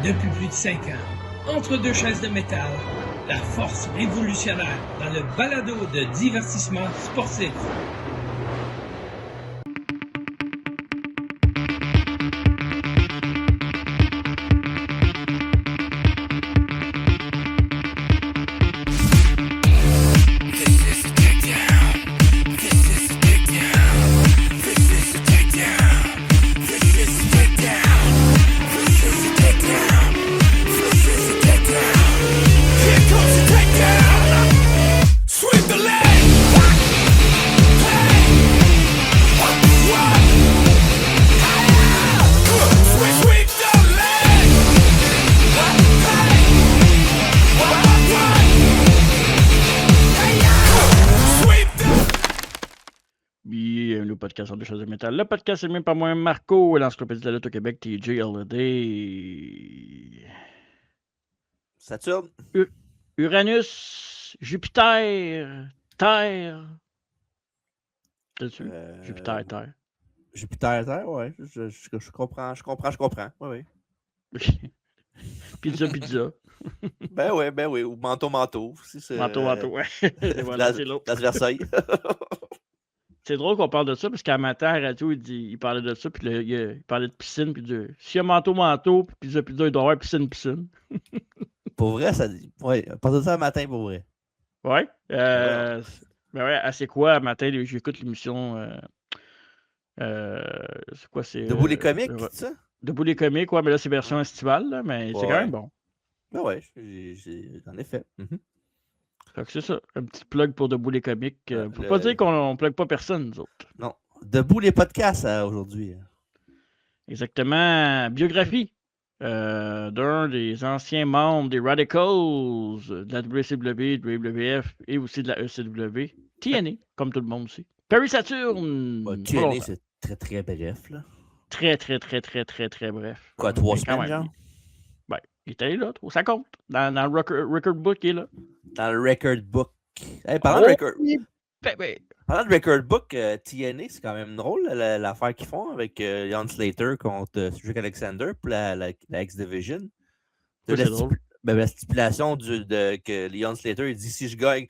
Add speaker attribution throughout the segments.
Speaker 1: depuis plus de 5 ans. Entre deux chaises de métal, la force révolutionnaire dans le balado de divertissement sportif.
Speaker 2: Podcast sur deux choses de métal. Le podcast est mis par moi, Marco, et l'encyclopédie de la lutte au Québec, TJ Holiday.
Speaker 3: Saturne.
Speaker 2: Uranus, Jupiter, Terre. T'as-tu? Jupiter, Terre.
Speaker 3: Jupiter, Terre, ouais. Je comprends. Oui, oui.
Speaker 2: Pizza.
Speaker 3: Ben oui. Ou manteau. Si c'est,
Speaker 2: manteau, ouais. Voilà, c'est l'autre.
Speaker 3: Place Versailles.
Speaker 2: C'est drôle qu'on parle de ça, parce qu'à matin, à la radio, il parlait de ça, puis il parlait de piscine, puis de... S'il y a manteau, puis pizza, il doit y avoir piscine.
Speaker 3: Pour vrai, ça dit... Ouais, parle de ça le matin, pour vrai.
Speaker 2: Ouais. Ben ouais, c'est quoi, à matin, j'écoute l'émission... c'est quoi, c'est...
Speaker 3: Debout les comiques, c'est ça?
Speaker 2: Debout les comiques, ouais, mais là, c'est version estivale, là, mais c'est quand même bon.
Speaker 3: Ben ouais, en effet.
Speaker 2: Fait que c'est ça, un petit plug pour Debout les comiques. Faut pas dire qu'on plug pas personne, nous autres.
Speaker 3: Non, Debout les podcasts aujourd'hui.
Speaker 2: Exactement. Biographie d'un des anciens membres des Radicals de la WCW, de WWF et aussi de la ECW. TNA, comme tout le monde sait. Perry Saturn.
Speaker 3: TNA, c'est très, très bref, là.
Speaker 2: Très bref.
Speaker 3: Quoi, 3 semaines, genre?
Speaker 2: Ben, il était là, ça compte. Dans le record book, il est là.
Speaker 3: Dans le record book. Hey, parlant de record book, TNA, c'est quand même drôle l'affaire qu'ils font avec Jan Slater contre Cedric Alexander pour la X-Division. La stipulation que Jan Slater il dit si je gagne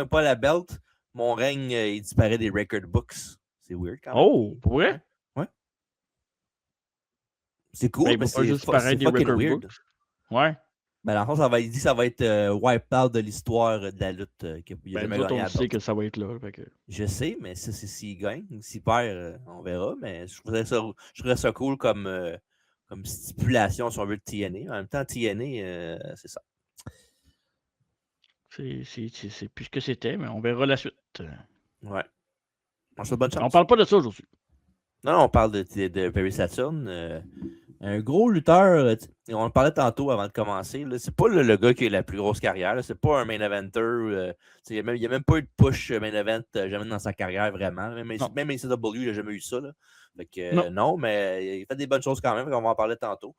Speaker 3: pas la belt, mon règne il disparaît des record books. C'est weird quand même.
Speaker 2: Oh, pour vrai?
Speaker 3: Ouais. C'est cool, mais c'est fucking weird.
Speaker 2: Books. Ouais.
Speaker 3: Ben, dans le fond, il dit que ça va être wipe out de l'histoire de la lutte.
Speaker 2: On sait que ça va être là. Que...
Speaker 3: Je sais, mais ça, c'est s'il gagne. S'il perd, on verra. Mais je trouverais ça cool comme stipulation, si on veut, de TNA. En même temps, TNA, c'est ça.
Speaker 2: C'est plus ce que c'était, mais on verra la suite.
Speaker 3: Ouais. Bonne chance.
Speaker 2: On parle pas de ça aujourd'hui.
Speaker 3: Non, on parle de Perry Saturn. Un gros lutteur, on en parlait tantôt avant de commencer. C'est pas le gars qui a la plus grosse carrière. C'est pas un main eventer. Il n'y a même pas eu de push main event jamais dans sa carrière, vraiment. Même ACW, il n'a jamais eu ça. Là. Fait que, non, mais il fait des bonnes choses quand même. On va en parler tantôt.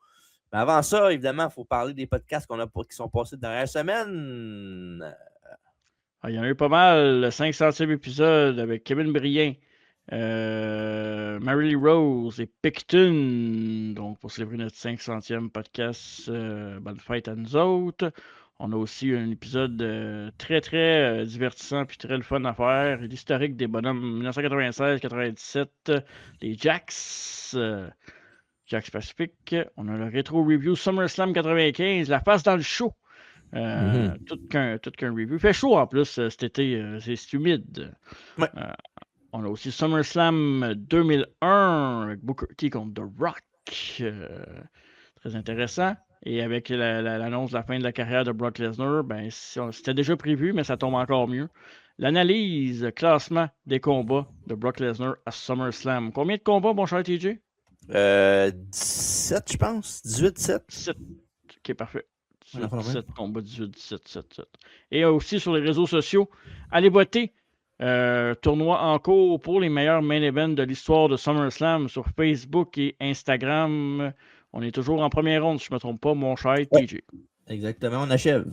Speaker 3: Mais avant ça, évidemment, il faut parler des podcasts qui sont passés dans la semaine.
Speaker 2: Il y en a eu pas mal. Le 500e épisode avec Kevin Brien. Mary Lee Rose et Picton, donc pour célébrer notre 500e podcast, bonne fête à nous autres. On a aussi un épisode très divertissant puis très le fun à faire, l'historique des bonhommes 1996-97, les Jacks Pacific. On a le rétro review SummerSlam 95, la face dans le show. Tout qu'un review. Il fait chaud en plus cet été, c'est humide.
Speaker 3: Ouais.
Speaker 2: On a aussi SummerSlam 2001 avec Booker T contre The Rock. Très intéressant. Et avec l'annonce de la fin de la carrière de Brock Lesnar, ben, c'était déjà prévu, mais ça tombe encore mieux. L'analyse, classement des combats de Brock Lesnar à SummerSlam. Combien de combats, mon cher TJ?
Speaker 3: 17, je pense. 18-17.
Speaker 2: 17. Ok, parfait. 17 combats, 18-17. Et aussi sur les réseaux sociaux, allez voter. Tournoi en cours pour les meilleurs main events de l'histoire de SummerSlam sur Facebook et Instagram. On est toujours en première ronde, si je ne me trompe pas, mon cher TJ.
Speaker 3: Exactement, on achève.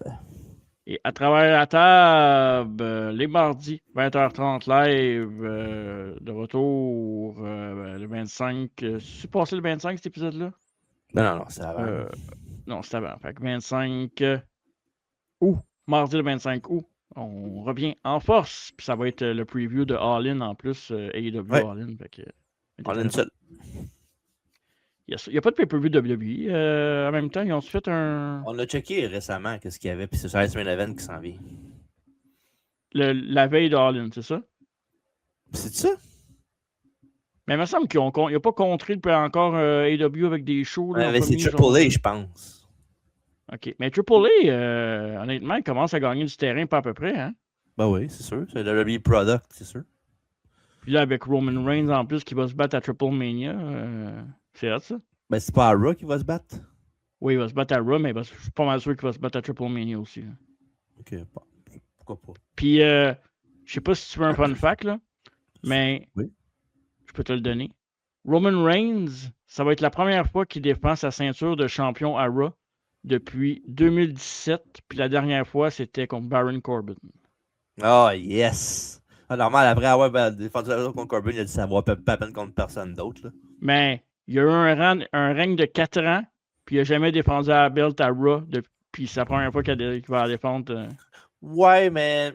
Speaker 2: Et à travers la table, les mardis, 20h30 live, de retour le 25. C'est passé le 25 cet épisode-là?
Speaker 3: Non, c'est avant.
Speaker 2: Non, c'est avant. Fait que 25 août, mardi le 25 août, on revient en force. Puis ça va être le preview de All In en plus, AEW
Speaker 3: Ouais.
Speaker 2: All In. Fait que,
Speaker 3: On a une seule.
Speaker 2: il n'y a pas de pay-per-view WWE. En même temps, ils ont fait un.
Speaker 3: On a checké récemment qu'est-ce qu'il y avait, puis c'est sur Ice Main Event qui s'en vient.
Speaker 2: La veille de All In, c'est ça?
Speaker 3: C'est ça?
Speaker 2: Mais il me semble qu'ils n'ont pas contré depuis encore AEW avec des shows. Là,
Speaker 3: C'est Triple A, je pense.
Speaker 2: OK. Mais Triple A, honnêtement, il commence à gagner du terrain pas à peu près. Hein?
Speaker 3: Ben oui, c'est sûr. C'est le WWE Product, c'est sûr.
Speaker 2: Puis là, avec Roman Reigns en plus qui va se battre à Triple Mania, c'est hot ça?
Speaker 3: Ben c'est pas Raw qui va se battre?
Speaker 2: Oui, il va se battre à Raw, mais je suis pas mal sûr qu'il va se battre à Triple Mania aussi. Là.
Speaker 3: Ok, bon. Pourquoi pas?
Speaker 2: Puis, je sais pas si tu veux un fun fact, là, mais
Speaker 3: oui.
Speaker 2: Je peux te le donner. Roman Reigns, ça va être la première fois qu'il défend sa ceinture de champion à Raw depuis 2017. Puis la dernière fois, c'était contre Baron Corbin.
Speaker 3: Oh, yes! Ah, normal, après avoir défendu la contre Corbin, il a dit ça va pas à peine contre personne d'autre.
Speaker 2: Mais il y a eu un règne de 4 ans, puis il n'a jamais défendu la belt à Raw. Puis c'est la première fois qu'il va la défendre.
Speaker 3: Ouais, mais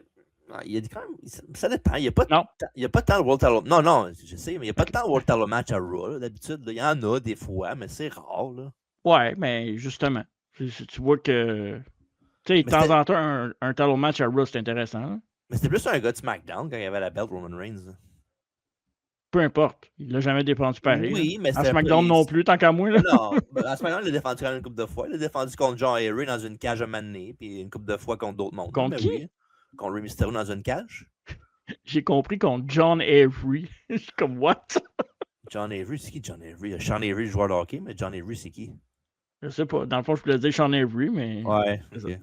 Speaker 3: il a dit quand même. Ça dépend. Il n'y a pas de temps de World Title. Non, je sais, mais il n'y a pas de temps de World Title match à Raw. D'habitude, il y en a des fois, mais c'est rare. Là.
Speaker 2: Ouais, mais justement. Tu vois que. Tu sais, de temps en temps, un title match à Raw, c'est intéressant. Hein?
Speaker 3: Mais c'était plus un gars de SmackDown quand il y avait la belt Roman Reigns. Là.
Speaker 2: Peu importe. Il l'a jamais défendu pareil.
Speaker 3: Oui,
Speaker 2: là.
Speaker 3: mais c'était.
Speaker 2: À SmackDown non plus, tant qu'à moi. Là.
Speaker 3: Non, à SmackDown, il l'a défendu quand même une couple de fois. Il l'a défendu contre John Henry dans une cage à maner, puis une couple de fois contre d'autres mondes.
Speaker 2: Contre qui?
Speaker 3: Oui. Contre Rey Mysterio dans une cage.
Speaker 2: J'ai compris contre John Avery. Je suis comme, what?
Speaker 3: John Avery, c'est qui John Avery? Sean Avery, joueur de hockey, mais John Avery, c'est qui?
Speaker 2: Je sais pas. Dans le fond, je voulais dire Sean Avery, mais.
Speaker 3: Ouais, ok.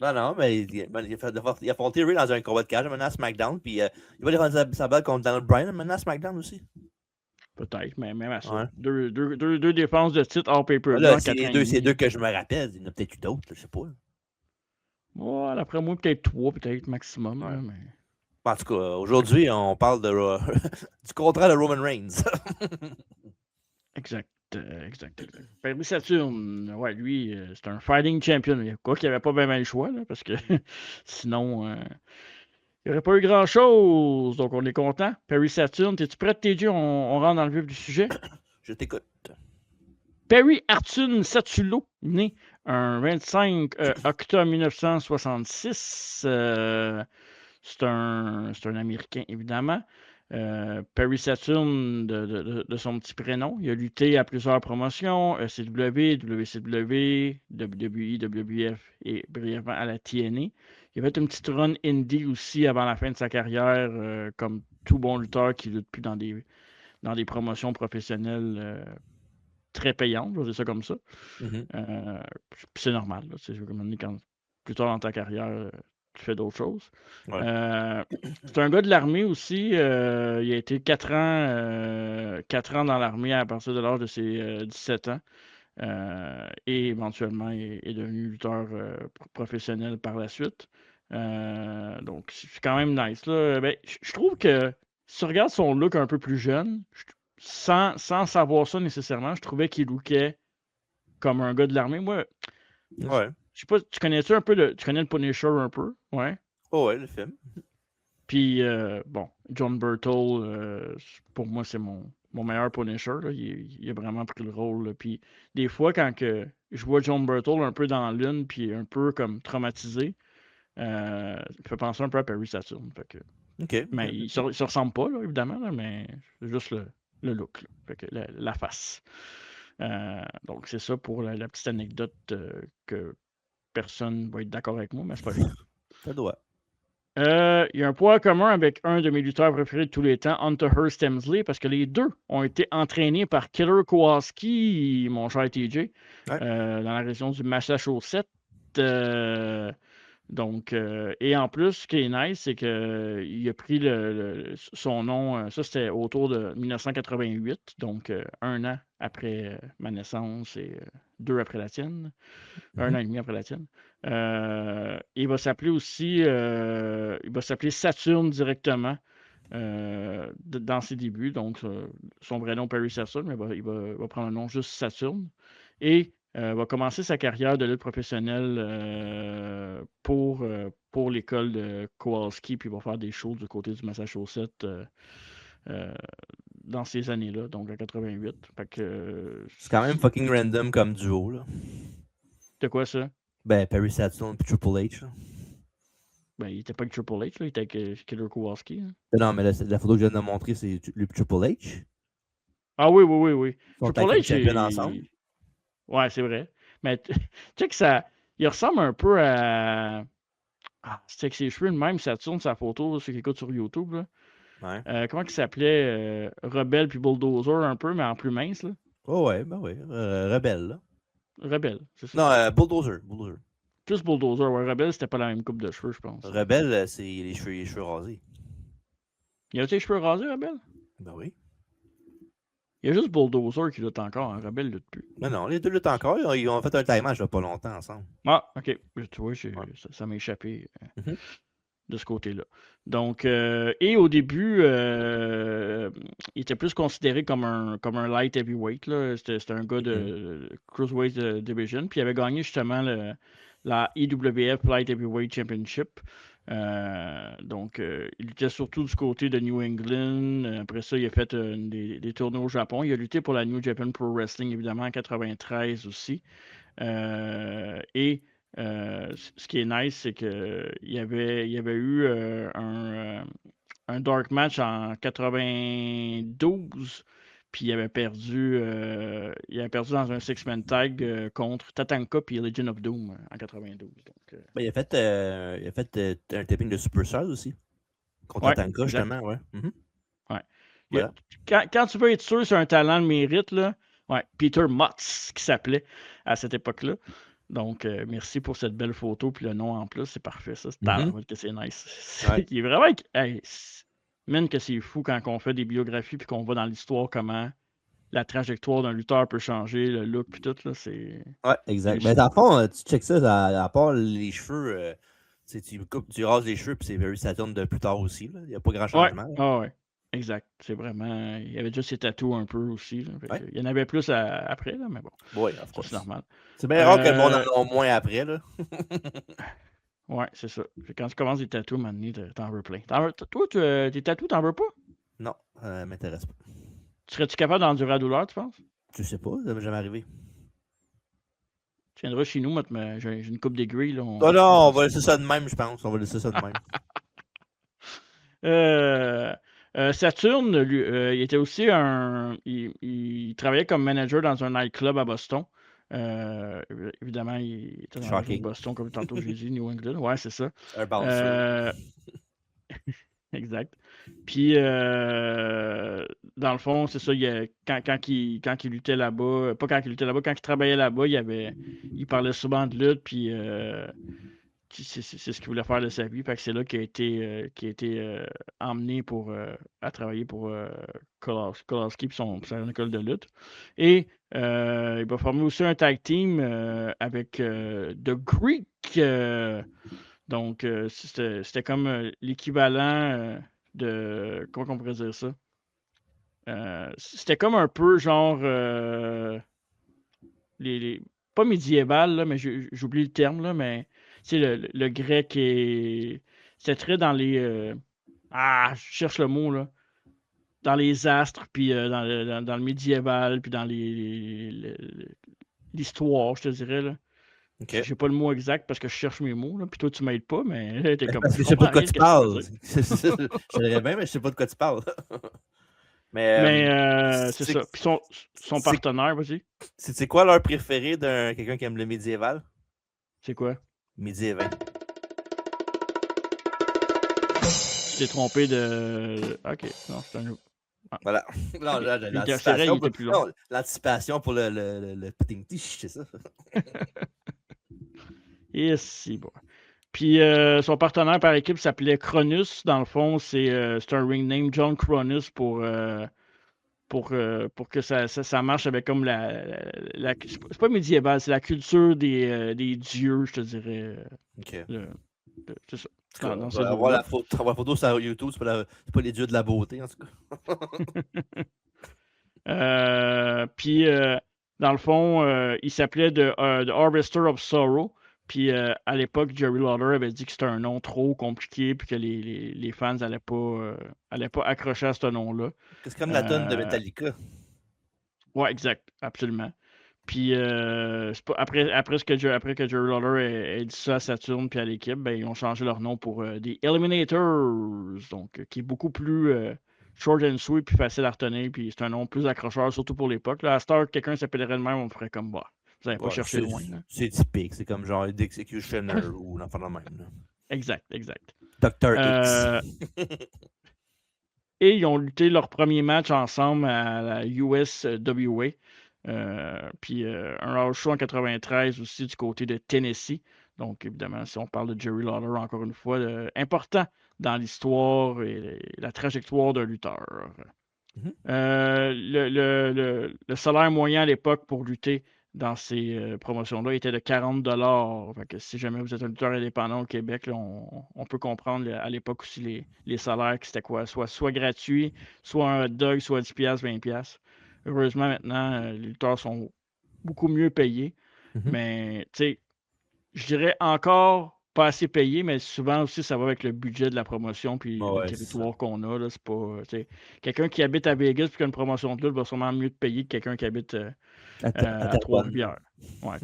Speaker 3: Non, mais il a affronté Ray dans un combat de cage maintenant à SmackDown, puis il va défendre sa balle contre Daniel Bryan maintenant à SmackDown aussi.
Speaker 2: Peut-être, mais même à ça.
Speaker 3: Ouais.
Speaker 2: Deux défenses de titre hors paper.
Speaker 3: C'est les deux que je me rappelle. Il y en a peut-être eu d'autres, je sais pas.
Speaker 2: Ouais, d'après moi, peut-être 3, peut-être maximum.
Speaker 3: Ouais.
Speaker 2: Là, mais...
Speaker 3: En tout cas, aujourd'hui, on parle du contrat de Roman Reigns.
Speaker 2: Exact. Perry Saturn, ouais, lui, c'est un fighting champion. Quoi qu'il n'y avait pas bien le choix, là, parce que sinon, il n'y aurait pas eu grand-chose. Donc, on est content. Perry Saturn, es-tu prêt, TJ? On rentre dans le vif du sujet?
Speaker 3: Je t'écoute.
Speaker 2: Perry Artun Satulo, né un 25 octobre 1966. C'est un Américain, évidemment. Perry Saturn, de son petit prénom. Il a lutté à plusieurs promotions, ECW, WCW, WWE, WWF et brièvement à la TNA. Il a fait une petite run indie aussi avant la fin de sa carrière, comme tout bon lutteur qui lutte plus dans des promotions professionnelles très payantes, je vais dire ça comme ça.
Speaker 3: Mm-hmm.
Speaker 2: C'est normal. Là, c'est comme quand plus tard dans ta carrière, tu fais d'autres choses.
Speaker 3: Ouais.
Speaker 2: C'est un gars de l'armée aussi. Il a été 4 ans dans l'armée à partir de l'âge de ses 17 ans. Et éventuellement est devenu lutteur professionnel par la suite. Donc, c'est quand même nice. Là. Ben, je trouve que si tu regardes son look un peu plus jeune, sans savoir ça nécessairement, je trouvais qu'il lookait comme un gars de l'armée. Moi,
Speaker 3: ouais.
Speaker 2: je sais pas, tu connais-tu un peu tu connais le Punisher un peu? Ouais.
Speaker 3: Oh ouais, le film.
Speaker 2: Puis, bon, John Berthold, pour moi, c'est mon meilleur Punisher. Là. Il a vraiment pris le rôle. Là. Puis, des fois, quand je vois John Berthold un peu dans l'une, puis un peu comme traumatisé, il me fait penser un peu à Perry Saturn. Fait que,
Speaker 3: OK.
Speaker 2: mais il se ressemble pas, là, évidemment, là, mais c'est juste le look. Là. Fait que la face. Donc, c'est ça pour la petite anecdote que personne va être d'accord avec moi, mais c'est pas grave.
Speaker 3: Ça doit.
Speaker 2: Il y a un point commun avec un de mes lutteurs préférés de tous les temps, Hunter Hearst Helmsley, parce que les deux ont été entraînés par Killer Kowalski, mon cher TJ, dans la région du Massachusetts. Donc, et en plus, ce qui est nice, c'est qu'il a pris son nom, ça c'était autour de 1988, donc 1 an après ma naissance et 2 après la tienne, 1 an et demi après la tienne. Il va s'appeler aussi, il va s'appeler Saturn directement dans ses débuts, donc son vrai nom Perry Saturn, mais il va prendre un nom juste Saturn. Et va commencer sa carrière de lutte professionnelle pour l'école de Kowalski, puis il va faire des shows du côté du Massachusetts dans ces années-là, donc en 88. Fait que,
Speaker 3: C'est quand même fucking random comme duo, là.
Speaker 2: de quoi ça?
Speaker 3: Ben, Perry Saturn et Triple H, là.
Speaker 2: Ben, il était pas avec Triple H, là, il était avec Killer Kowalski. Hein.
Speaker 3: Non, mais la photo que je viens de montrer, c'est lui et Triple H.
Speaker 2: Ah oui, oui, oui, oui.
Speaker 3: Ils sont
Speaker 2: Triple
Speaker 3: tag
Speaker 2: H,
Speaker 3: champions ensemble.
Speaker 2: Ouais, c'est vrai. Mais tu sais que ça. Il ressemble un peu à. Ah, c'était avec ses cheveux de même, ça tourne sa photo, là, ceux qui écoutent sur YouTube. Là.
Speaker 3: Ouais.
Speaker 2: Comment il s'appelait Rebelle puis Bulldozer un peu, mais en plus mince. Là.
Speaker 3: Oh, ouais, ben oui. Rebelle, là.
Speaker 2: Rebelle, c'est ça.
Speaker 3: Non, Bulldozer. Bulldozer.
Speaker 2: Plus Bulldozer, ouais. Rebelle, c'était pas la même coupe de cheveux, je pense.
Speaker 3: Rebelle, c'est les cheveux rasés.
Speaker 2: Il a les cheveux rasés, Rebelle?
Speaker 3: Ben oui.
Speaker 2: Il y a juste Bulldozer qui lutte encore, hein. Rebelle lutte plus.
Speaker 3: Non, les deux luttent encore. Ils ont fait un time match il n'y a pas longtemps ensemble.
Speaker 2: Ah, ok. Tu vois, ça m'a échappé de ce côté-là. Donc, et au début, il était plus considéré comme un light heavyweight. Là. C'était un gars de Cruiserweight Division. Puis il avait gagné justement la IWF Light Heavyweight Championship. Donc, il luttait surtout du côté de New England. Après ça, il a fait des tournées au Japon. Il a lutté pour la New Japan Pro Wrestling, évidemment, en 93 aussi. Ce qui est nice, c'est qu'il y avait eu un dark match en 92, puis il avait perdu dans un six-man tag contre Tatanka puis Legion of Doom en 92. Donc,
Speaker 3: ben, il a fait un taping de Superstar aussi. Contre Tatanka, justement, ouais.
Speaker 2: Ouais.
Speaker 3: Voilà.
Speaker 2: Quand tu veux être sûr c'est un talent de mérite, là, ouais, Peter Motz qui s'appelait à cette époque-là. Donc, merci pour cette belle photo, puis le nom en plus, c'est parfait, ça. C'est nice.
Speaker 3: Ouais.
Speaker 2: Il est vraiment... Hey, même que c'est fou quand on fait des biographies, puis qu'on voit dans l'histoire comment la trajectoire d'un lutteur peut changer, le look, puis tout, là, c'est...
Speaker 3: Ouais, exact. Mais dans le fond, tu checkes ça, à part les cheveux, tu rases les cheveux, puis c'est Perry Saturn de plus tard aussi, là. Il n'y a pas grand changement.
Speaker 2: Ouais. Exact. C'est vraiment... Il y avait déjà ses tatous un peu aussi. Là. Il y en avait plus après, là, mais bon.
Speaker 3: Oui,
Speaker 2: c'est normal.
Speaker 3: C'est bien rare que le monde en ait moins après, là.
Speaker 2: Ouais, c'est ça. Quand tu commences des tatous, maintenant, t'en veux plein. Toi, tes tatous, t'en veux pas?
Speaker 3: Non, ça m'intéresse pas.
Speaker 2: Serais-tu capable d'endurer la douleur, tu penses?
Speaker 3: Je sais pas, ça m'est jamais arrivé.
Speaker 2: Tu viendras chez nous, j'ai une coupe d'aiguilles. Là,
Speaker 3: non, on va laisser ça de même, je pense. On va laisser ça de
Speaker 2: même. Saturn, lui, il était aussi il travaillait comme manager dans un nightclub à Boston. Évidemment, il était dans Boston, comme tantôt j'ai dit, New England. Ouais, c'est ça.
Speaker 3: Un bouncer.
Speaker 2: Exact. Puis, dans le fond, c'est ça, quand il luttait là-bas, pas quand il luttait là-bas, quand il travaillait là-bas, il parlait souvent de lutte, puis c'est ce qu'il voulait faire de sa vie. Fait que c'est là qu'il a été emmené à travailler pour Kowalski puis son école de lutte. Et il va former aussi un tag team avec The Greek. Donc, c'était comme l'équivalent de... Comment on pourrait dire ça? C'était comme un peu genre... pas médiéval, là, mais j'oublie le terme, là, mais le grec est... C'était très dans les... je cherche le mot, là. Dans les astres, puis dans le médiéval, puis dans l'histoire, je te dirais, là.
Speaker 3: Okay.
Speaker 2: J'ai pas le mot exact parce que je cherche mes mots, là, puis toi, tu m'aides pas, mais t'es comme...
Speaker 3: Parce que je sais pas de quoi tu parles. Je dirais bien, mais je sais pas de quoi tu parles.
Speaker 2: Mais c'est ça. Puis son partenaire, vas-y.
Speaker 3: C'est quoi leur préféré d'un quelqu'un qui aime le médiéval?
Speaker 2: C'est quoi?
Speaker 3: Midi et 20.
Speaker 2: Tu t'es trompé de... Ok, non, c'est un...
Speaker 3: Ah. Voilà. Non, l'anticipation pour le puting tiche, c'est ça.
Speaker 2: Et si, bon. Puis son partenaire par équipe s'appelait Cronus. Dans le fond, c'est un ring name, John Cronus, pour que ça marche avec comme c'est pas médiéval, c'est la culture des dieux, je te dirais.
Speaker 3: OK.
Speaker 2: C'est ça.
Speaker 3: On va voir la photo sur YouTube, c'est pas les dieux de la beauté, en tout cas.
Speaker 2: Puis Dans le fond, il s'appelait The Harvester of Sorrow. Puis à l'époque, Jerry Lawler avait dit que c'était un nom trop compliqué puis que les fans n'allaient pas accrocher à ce nom-là.
Speaker 3: C'est comme la tonne de Metallica.
Speaker 2: Ouais, exact, absolument. Puis c'est pas, après que Jerry Lawler ait dit ça à Saturn puis à l'équipe, ben, ils ont changé leur nom pour The Eliminators, donc qui est beaucoup plus short and sweet puis facile à retenir, puis c'est un nom plus accrocheur, surtout pour l'époque. Là, à Star, quelqu'un s'appellerait de même, on ferait comme bah. Vous n'avez pas cherché loin. Là.
Speaker 3: C'est typique, c'est comme genre d'Executioner ou l'enfant de même. Là.
Speaker 2: Exact.
Speaker 3: Dr. X.
Speaker 2: Et ils ont lutté leur premier match ensemble à la USWA. Puis un house show en 93 aussi du côté de Tennessee. Donc, évidemment, si on parle de Jerry Lawler, encore une fois, important dans l'histoire et la trajectoire d'un lutteur. Le salaire moyen à l'époque pour lutter dans ces promotions-là était de 40$. Fait que si jamais vous êtes un lutteur indépendant au Québec, là, on peut comprendre à l'époque aussi les salaires qui c'était quoi, soit gratuit, soit un hot dog, soit 10$, 20$. Heureusement, maintenant, les lutteurs sont beaucoup mieux payés. Mais, tu sais, je dirais encore pas assez payé, mais souvent aussi, ça va avec le budget de la promotion puis le territoire qu'on a. Là, c'est pas, quelqu'un qui habite à Vegas puis qui a une promotion de lutte va sûrement mieux te payer que quelqu'un qui habite à Trois-Rivières. Ouais,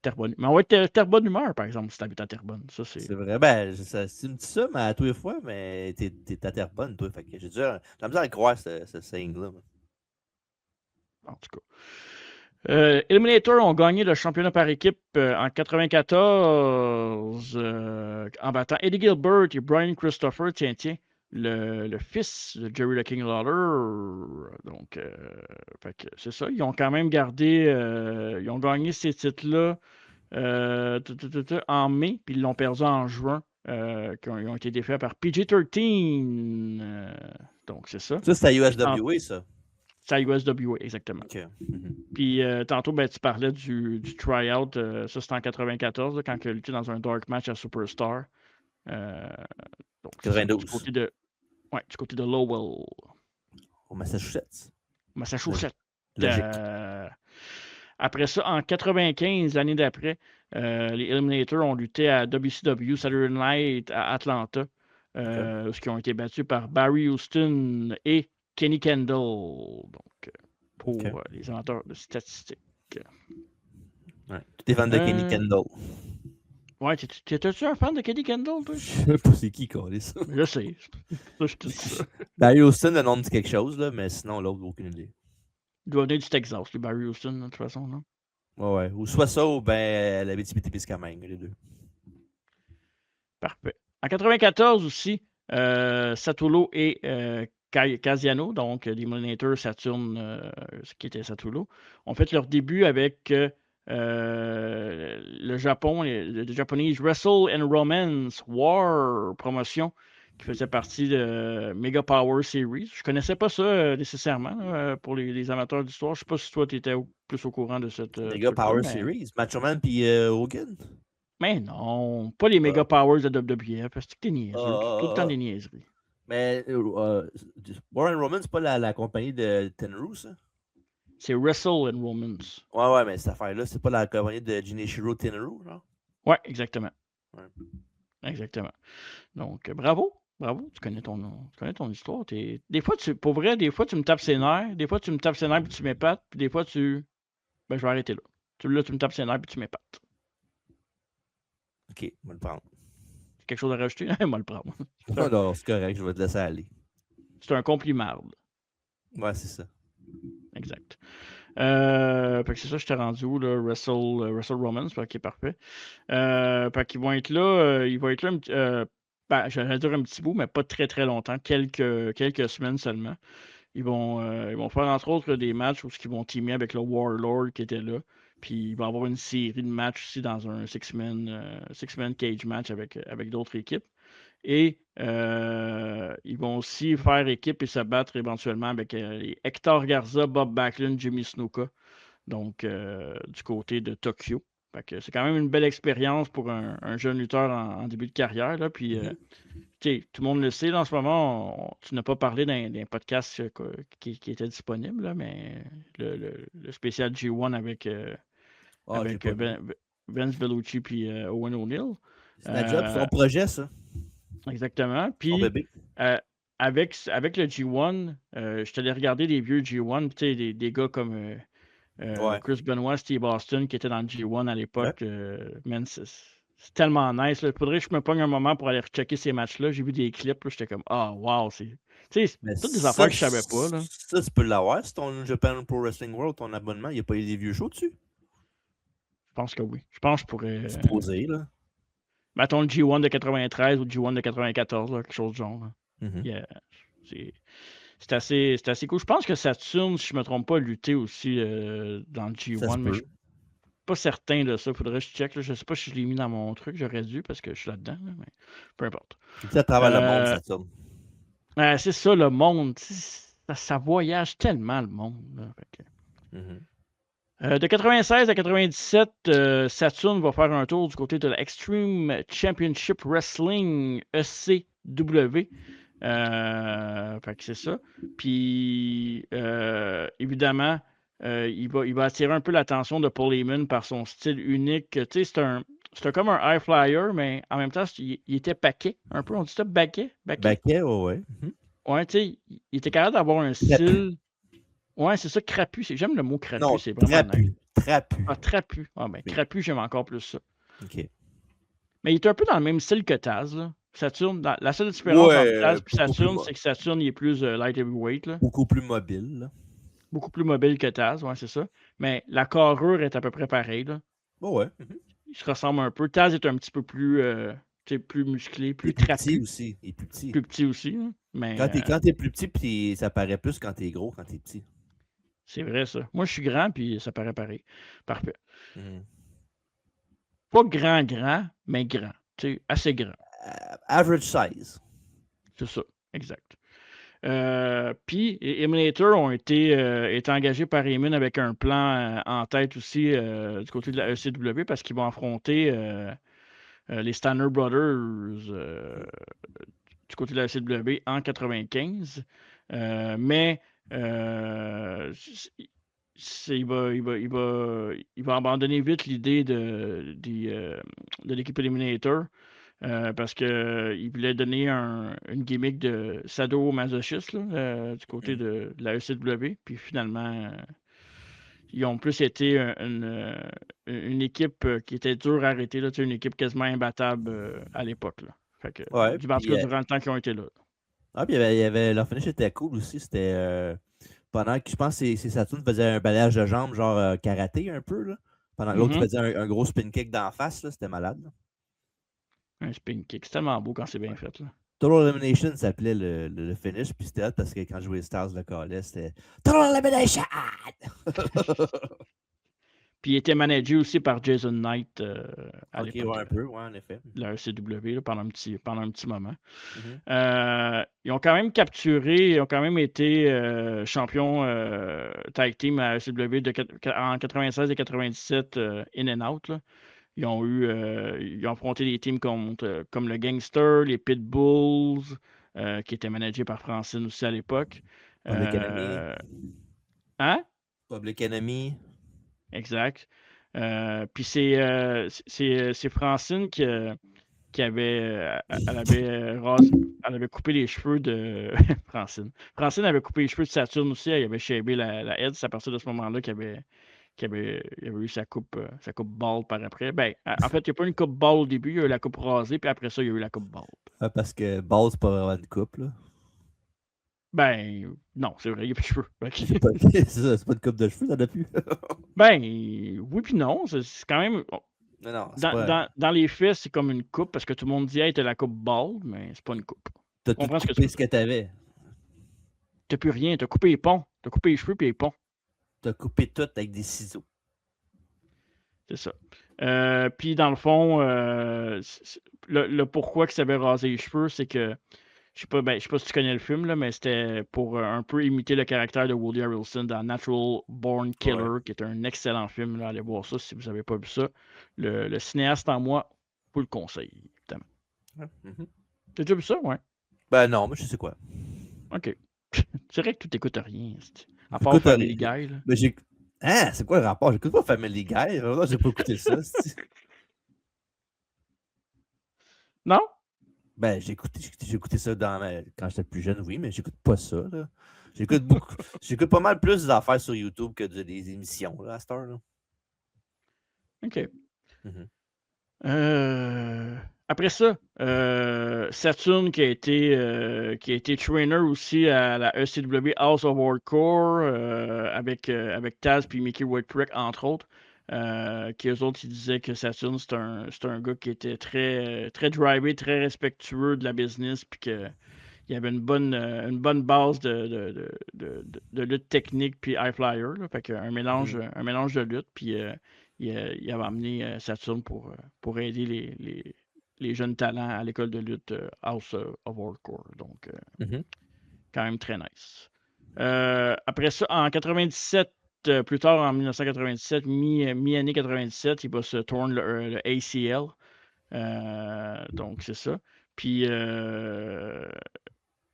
Speaker 2: Terrebonne. Mais on va être Terrebonne humeur, par exemple, si tu habites à Terrebonne. Ça, c'est
Speaker 3: vrai. Ben, tu me dis ça, mais à tous les fois, mais t'es à Terrebonne, toi. Fait que j'ai déjà la misère à croire ce saying-là.
Speaker 2: En tout cas. Eliminator ont gagné le championnat par équipe en 94 en battant Eddie Gilbert et Brian Christopher, tiens, le fils de Jerry the King Lawler. Donc, c'est ça. Ils ont quand même gardé, ils ont gagné ces titres-là en mai, puis ils l'ont perdu en juin, qui ont été défaits par PG-13. Donc, c'est ça.
Speaker 3: Ça, c'est à USWA, ça.
Speaker 2: C'est à USWA, exactement.
Speaker 3: Okay.
Speaker 2: Puis tantôt, ben, tu parlais du try-out. Ça, c'était en 94, là, quand il a lutté dans un dark match à Superstar. Donc,
Speaker 3: 92.
Speaker 2: Du côté de Lowell.
Speaker 3: Au Massachusetts.
Speaker 2: Logique. Après ça, en 95, l'année d'après, les Eliminators ont lutté à WCW Saturday Night à Atlanta, qui ont été battus par Barry Houston et Kenny Kendall. Donc, pour les amateurs de statistiques.
Speaker 3: Ouais. Tu es fan de Kenny Kendall.
Speaker 2: Ouais, t'es-tu un fan de Kenny Kendall, toi?
Speaker 3: Je sais pas c'est qui, quoi, ça.
Speaker 2: Je sais. Ça, je te dis ça.
Speaker 3: Barry Houston, le nom dit quelque chose, là, mais sinon, l'autre, aucune idée.
Speaker 2: Il doit venir du Texas, le Barry Houston, de toute façon, non?
Speaker 3: Ouais. Ou soit ça, ou ben la BTB-Témiscamingue, les deux.
Speaker 2: Parfait. En 94 aussi, Satulo et Casiano, donc les Eliminators Saturn, qui était Satulo, ont fait leur début avec le Japon, le Japanese Wrestle and Romance War promotion qui faisait partie de Mega Power Series. Je connaissais pas ça nécessairement pour les amateurs d'histoire. Je sais pas si toi tu étais plus au courant de cette
Speaker 3: Mega Power Series, Macho Man puis Hogan.
Speaker 2: Mais non, pas les Mega Powers de WWF. C'est que t'es niaiseux. Tout le temps des niaiseries.
Speaker 3: Mais War and Romance, c'est pas la compagnie de Tenryu, ça?
Speaker 2: C'est Wrestle and Romance.
Speaker 3: Ouais, mais cette affaire-là, c'est pas la compagnie de Junichiro Tenryu, genre?
Speaker 2: Ouais, exactement.
Speaker 3: Ouais.
Speaker 2: Exactement. Donc, bravo. Tu connais ton histoire. Des fois, pour vrai, des fois, tu me tapes ses nerfs. Des fois, tu me tapes ses nerfs et tu m'épates. Puis des fois, ben, je vais arrêter là. Là, tu me tapes ses nerfs et tu m'épates.
Speaker 3: Ok, on va le prendre.
Speaker 2: Quelque chose à rajouter? Moi, le prendre.
Speaker 3: Non, c'est correct, je vais te laisser aller.
Speaker 2: C'est un compliment.
Speaker 3: Ouais, c'est ça.
Speaker 2: Exact. Fait que c'est ça, je t'ai rendu où, là, Wrestle Romance, qui est parfait. Fait qu'ils vont être là, ben, j'allais dire un petit bout, mais pas très très longtemps, quelques semaines seulement. Ils vont faire entre autres des matchs où ils vont teamer avec le Warlord qui était là. Puis il va y avoir une série de matchs aussi dans un six-man cage match avec d'autres équipes. Et ils vont aussi faire équipe et se battre éventuellement avec Hector Garza, Bob Backlund, Jimmy Snuka, donc du côté de Tokyo. C'est quand même une belle expérience pour un jeune lutteur en début de carrière. Là, puis tout le monde le sait là, en ce moment, tu n'as pas parlé d'un podcast qui était disponible, là, mais le spécial G1 avec,
Speaker 3: J'ai pas vu.
Speaker 2: Vince Bellucci et Owen O'Neill.
Speaker 3: C'est la job, son projet, ça.
Speaker 2: Exactement.
Speaker 3: Son
Speaker 2: Puis
Speaker 3: bébé.
Speaker 2: avec le G1, je t'allais regarder des vieux G1, des gars comme Chris Benoit, Steve Austin qui étaient dans le G1 à l'époque. Man, c'est tellement nice. Il faudrait que je me pogne un moment pour aller rechecker ces matchs-là. J'ai vu des clips, j'étais comme wow, c'est. C'est toutes des affaires que je savais pas. Là.
Speaker 3: Ça, tu peux l'avoir, c'est ton Japan Pro Wrestling World, ton abonnement. Il n'y a pas eu des vieux shows dessus?
Speaker 2: Je pense que oui. Je pense que je pourrais.
Speaker 3: Supposé, là.
Speaker 2: Mettons le G1 de 93 ou le G1 de 94, là, quelque chose du genre. C'est assez cool. Je pense que Saturn, si je ne me trompe pas, luttait aussi dans le G1, mais je ne suis pas certain de ça. Faudrait que je check. Là. Je ne sais pas si je l'ai mis dans mon truc. J'aurais dû parce que je suis là-dedans, là, mais peu importe.
Speaker 3: C'est à travers le monde, Saturn.
Speaker 2: C'est ça, le monde. Ça voyage tellement, le monde. Là, de 96 à 97, Saturn va faire un tour du côté de l'Extreme Championship Wrestling ECW. Fait que c'est ça. Puis, évidemment, il va attirer un peu l'attention de Paul Heyman par son style unique. Tu sais, c'était comme un high flyer, mais en même temps, il était paquet un peu. On dit ça, baquet?
Speaker 3: Baquet, ouais.
Speaker 2: Ouais, tu sais, il était capable d'avoir un style. Ouais, c'est ça, crapu. J'aime le mot crapu,
Speaker 3: non,
Speaker 2: c'est vraiment
Speaker 3: trapu.
Speaker 2: nice.
Speaker 3: Trapu.
Speaker 2: Ah, trapu. Ah, ben, crapu, j'aime encore plus ça.
Speaker 3: OK.
Speaker 2: Mais il est un peu dans le même style que Taz, là. Saturn, la seule différence entre Taz et Saturn, c'est que Saturn, il est plus light heavyweight, là.
Speaker 3: Beaucoup plus mobile, là.
Speaker 2: Beaucoup plus mobile que Taz, ouais, c'est ça. Mais la carrure est à peu près pareille, là.
Speaker 3: Ouais.
Speaker 2: Il se ressemble un peu. Taz est un petit peu plus, plus musclé, plus trapu.
Speaker 3: Il est plus petit.
Speaker 2: Plus petit aussi, hein. Mais,
Speaker 3: quand t'es plus petit, puis ça paraît plus quand t'es gros, quand t'es petit.
Speaker 2: C'est vrai, ça. Moi, je suis grand, puis ça paraît pareil. Parfait. Pas grand, mais grand. Tu sais, assez grand.
Speaker 3: Average size.
Speaker 2: C'est ça, exact. Puis, Eliminator ont été engagés par Heyman avec un plan en tête aussi du côté de la ECW parce qu'ils vont affronter les Steiner Brothers du côté de la ECW en 95. Mais il va abandonner vite l'idée de l'équipe Eliminator. Parce qu'il voulait donner une gimmick de sadomasochiste du côté de la ECW. Puis finalement, ils ont plus été une équipe qui était dure à arrêter, là, une équipe quasiment imbattable à l'époque. Fait que, durant le temps qu'ils ont été là.
Speaker 3: Ah, puis il y avait leur finish était cool aussi. C'était pendant que je pense que c'est Saturn faisait un balayage de jambes, genre karaté un peu. Là, pendant que l'autre faisait un gros spin kick d'en face, là, c'était malade. Là.
Speaker 2: Un spin kick. C'est tellement beau quand c'est bien fait. Là.
Speaker 3: Total Elimination s'appelait le finish, puis c'était parce que quand je jouais Stars le calais, c'était Total Elimination!
Speaker 2: Puis il était managé aussi par Jason Knight à l'époque.
Speaker 3: Ouais, un peu, ouais, en effet.
Speaker 2: La ECW là, pendant un petit moment. Ils ont quand même capturé, ils ont quand même été champions tag team à ECW en 96 et 97 in and out. Là. Ils ont affronté des teams comme le Gangster, les Pitbulls, qui étaient managés par Francine aussi à l'époque.
Speaker 3: Public Enemy.
Speaker 2: Hein?
Speaker 3: Public Enemy.
Speaker 2: Exact. Puis c'est Francine qui avait elle avait coupé les cheveux de Francine. Francine avait coupé les cheveux de Saturne aussi. Elle avait shabé la head. C'est à partir de ce moment-là qu'il avait eu sa coupe bald par après. Ben, en fait, il n'y a pas une coupe bald au début, il y a eu la coupe rasée, puis après ça, il y a eu la coupe bald.
Speaker 3: Ah, parce que bald, c'est pas vraiment une coupe, là.
Speaker 2: Ben, non, c'est vrai, il n'y a plus de cheveux.
Speaker 3: C'est pas une coupe de cheveux, ça n'a plus.
Speaker 2: Ben, oui puis non, c'est quand même...
Speaker 3: Non,
Speaker 2: dans les faits, c'est comme une coupe, parce que tout le monde dit « Hey, t'as la coupe bald », mais c'est pas une coupe.
Speaker 3: T'as tout coupé ce que t'avais.
Speaker 2: T'as plus rien, t'as coupé les ponts. T'as coupé les cheveux puis les ponts.
Speaker 3: T'as coupé tout avec des ciseaux.
Speaker 2: C'est ça. Puis dans le fond, le pourquoi que ça avait rasé les cheveux, c'est que je sais pas si tu connais le film, là, mais c'était pour un peu imiter le caractère de Woody Harrelson dans Natural Born Killer, qui est un excellent film. Là, allez voir ça si vous n'avez pas vu ça. Le cinéaste en moi vous le conseille, évidemment. T'as déjà vu ça, ouais?
Speaker 3: Ben non, mais je sais quoi.
Speaker 2: OK. C'est vrai que tu t'écoutes rien, à part
Speaker 3: Écoute,
Speaker 2: Family Guy, là.
Speaker 3: ben, hein, c'est quoi le rapport? J'écoute pas Family Guy. Là, j'ai pas écouté ça.
Speaker 2: Non?
Speaker 3: Ben, j'ai écouté ça quand j'étais plus jeune, oui, mais j'écoute pas ça, là. J'écoute beaucoup. J'écoute pas mal plus des affaires sur YouTube que des émissions, là, à cette heure, là.
Speaker 2: OK.
Speaker 3: Mhm.
Speaker 2: Après ça, Saturn qui a été trainer aussi à la ECW House of Hardcore avec Taz puis Mickey Whipwreck, entre autres. Qui eux autres, ils disaient que Saturn, c'est un gars qui était très, très drivé, très respectueux de la business, puis qu'il y avait une bonne base de lutte technique puis high flyer. Là. Fait qu'un mélange, un mélange de lutte, puis il avait amené Saturn pour aider les jeunes talents à l'école de lutte House of Hardcore. Donc, quand même très nice. Après ça, en 97, plus tard en 1997, mi-année 97, il va se tourner le ACL. Donc, c'est ça. Puis,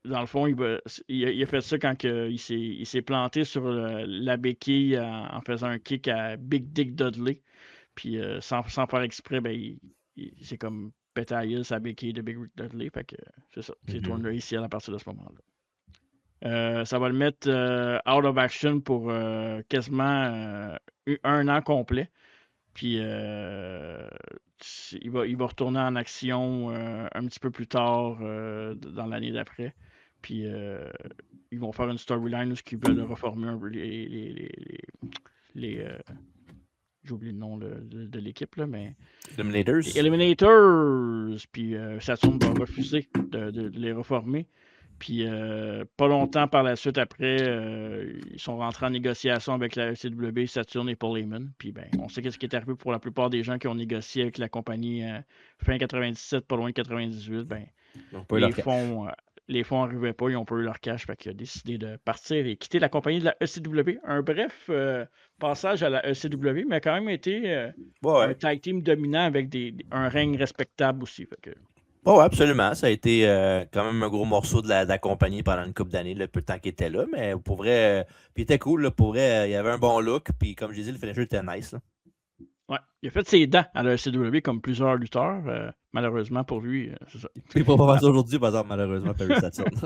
Speaker 2: dans le fond, il a fait ça quand il s'est planté sur la béquille en faisant un kick à Big Dick Dudley. Puis sans faire exprès, ben, il s'est comme pété à gueule sa béquille de Big Dick Dudley. Fait que c'est ça. C'est tourné le ACL à partir de ce moment-là. Ça va le mettre out of action pour quasiment un an complet. Puis il va retourner en action un petit peu plus tard dans l'année d'après. Puis ils vont faire une storyline où ils veulent reformer un peu les j'ai oublié le nom de l'équipe, là, mais.
Speaker 3: Eliminators.
Speaker 2: Les Eliminators! Puis Saturn va refuser de les reformer. Puis pas longtemps par la suite après, ils sont rentrés en négociation avec la ECW, Saturn et Paul Heyman. Puis ben, on sait ce qui est arrivé pour la plupart des gens qui ont négocié avec la compagnie fin 97, pas loin de 98. Ben, les fonds n'arrivaient pas, ils n'ont pas eu leur cash. Fait qu'il a décidé de partir et quitter la compagnie de la ECW. Un bref passage à la ECW, mais a quand même été un tag team dominant avec un règne respectable aussi. Fait que...
Speaker 3: Oh, absolument. Ça a été quand même un gros morceau de la compagnie pendant une couple d'années, le peu de temps qu'il était là. Mais pour vrai, puis il était cool. Là, pour vrai, il avait un bon look. Puis comme je disais, le finisher était nice. Là.
Speaker 2: Ouais, il a fait ses dents à la ECW comme plusieurs lutteurs. Malheureusement pour lui, c'est ça.
Speaker 3: Il ne peut pas faire ça aujourd'hui, par exemple, malheureusement, Perry Saturn.
Speaker 2: Je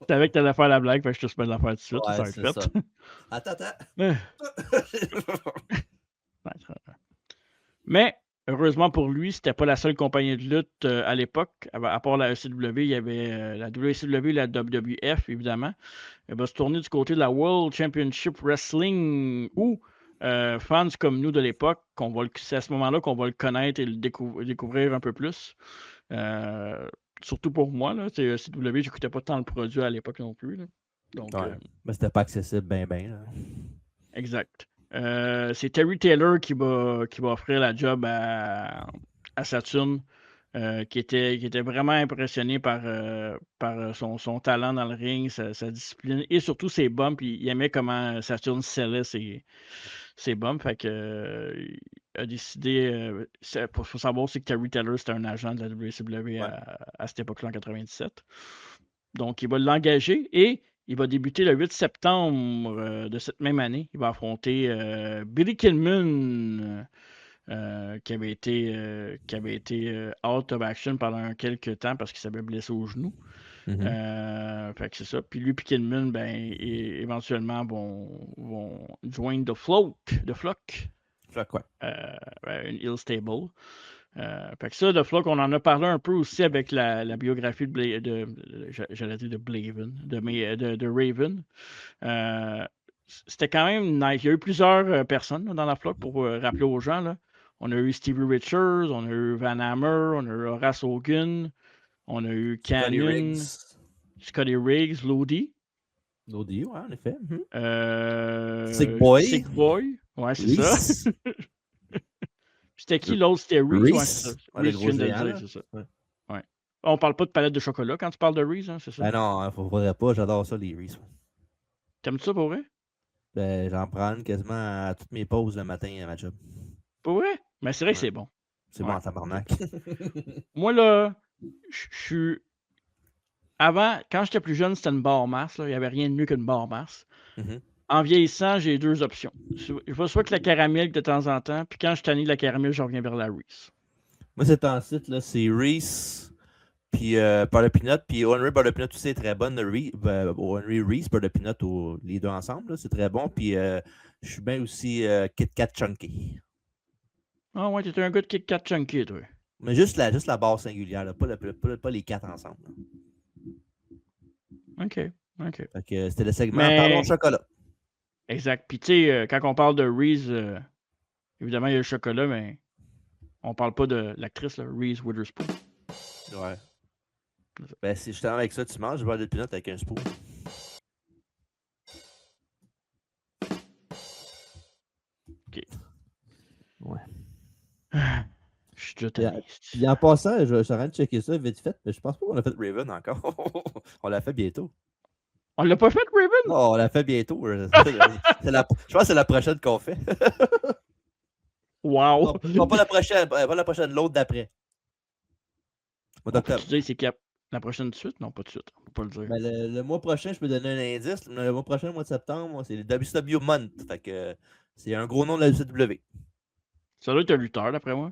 Speaker 2: savais que tu allais faire la blague, fait que je te souhaite de la faire tout de suite.
Speaker 3: Ouais,
Speaker 2: ça va être fait.
Speaker 3: Ça. Attends.
Speaker 2: Mais, heureusement pour lui, c'était pas la seule compagnie de lutte à l'époque. À part la ECW, il y avait la WCW et la WWF, évidemment. Il va se tourner du côté de la World Championship Wrestling où fans comme nous de l'époque, c'est à ce moment-là qu'on va le connaître et le découvrir un peu plus. Surtout pour moi, là, CW, j'écoutais pas tant le produit à l'époque non plus. Là. Donc,
Speaker 3: mais c'était pas accessible bien.
Speaker 2: Exact. C'est Terry Taylor qui va offrir la job à Saturn, qui était vraiment impressionné par son talent dans le ring, sa discipline et surtout ses bumps. Il aimait comment Saturn scellait ses bumps. Fait que, il a décidé. Il faut savoir aussi que Terry Taylor, c'était un agent de la WCW à cette époque-là, en 97. Donc, il va l'engager et il va débuter le 8 septembre de cette même année. Il va affronter Billy Kidman, qui avait été out of action pendant quelques temps parce qu'il s'avait blessé au genou. Fait que c'est ça. Puis lui et Kidman, ben, éventuellement, vont joindre The Flock. Une Hill Stable. Fait que ça, The Flock, on en a parlé un peu aussi avec la biographie j'allais dire de Blaven, de Raven. C'était quand même nice. Il y a eu plusieurs personnes dans la Flock pour rappeler aux gens. Là. On a eu Stevie Richards, on a eu Van Hammer, on a eu Horace Hogan, on a eu Canyon, Scotty Riggs, Lodi.
Speaker 3: Lodi, ouais, en effet.
Speaker 2: Sick Boy. Ouais, c'est ça. C'était qui l'autre? C'était Reese.
Speaker 3: Reese vient de le dire,
Speaker 2: c'est ça. Ouais. On parle pas de palette de chocolat quand tu parles de Reese, hein, c'est ça?
Speaker 3: Ben non, il faudrait pas. J'adore ça, les Reese.
Speaker 2: T'aimes ça pour vrai?
Speaker 3: Ben, j'en prends une quasiment à toutes mes pauses le matin à ma job.
Speaker 2: Pour vrai? Mais c'est vrai que c'est bon.
Speaker 3: C'est bon en tabarnak.
Speaker 2: Moi, là, je suis avant, quand j'étais plus jeune, c'était une barre Mars. Il n'y avait rien de mieux qu'une barre Mars.
Speaker 3: Mhm.
Speaker 2: En vieillissant, j'ai 2 options. Je vais soit que la caramel de temps en temps, puis quand je tanné de la caramel, je reviens vers la Reese.
Speaker 3: Moi, c'est en site, là, c'est Reese, puis Butter Peanut, puis Henry Butter Peanut aussi est très bonne. Henry Reese, Butter Peanut, les deux ensemble, là, c'est très bon. Puis je suis bien aussi Kit Kat Chunky.
Speaker 2: Ah ouais, t'es un gars de Kit Kat Chunky, toi.
Speaker 3: Mais juste la barre singulière, là, pas les 4 ensemble. Là.
Speaker 2: OK.
Speaker 3: Fait que c'était le segment Parlons chocolat.
Speaker 2: Exact. Puis tu sais, quand on parle de Reese, évidemment, il y a le chocolat, mais on parle pas de l'actrice, là, Reese Witherspoon.
Speaker 3: Ouais. Ben, si justement avec ça, tu manges du beurre de peanut avec un spoon.
Speaker 2: OK.
Speaker 3: Ouais.
Speaker 2: Je suis déjà tanné.
Speaker 3: Puis en passant, je suis en train de checker ça vite fait, mais je pense pas qu'on a fait Raven encore. On l'a fait bientôt.
Speaker 2: On l'a pas fait, Raven?
Speaker 3: Non, on l'a fait bientôt. Je pense que c'est la prochaine qu'on fait.
Speaker 2: Wow!
Speaker 3: Non, pas la prochaine, l'autre d'après. Mois d'octobre.
Speaker 2: Tu dis, c'est la prochaine de suite? Non, pas de suite. On peut pas le dire.
Speaker 3: Ben, le mois prochain, je peux donner un indice. Le mois prochain, le mois de septembre, c'est le WCW Month. Fait que c'est un gros nom de la WCW.
Speaker 2: Ça doit être un lutteur, d'après moi.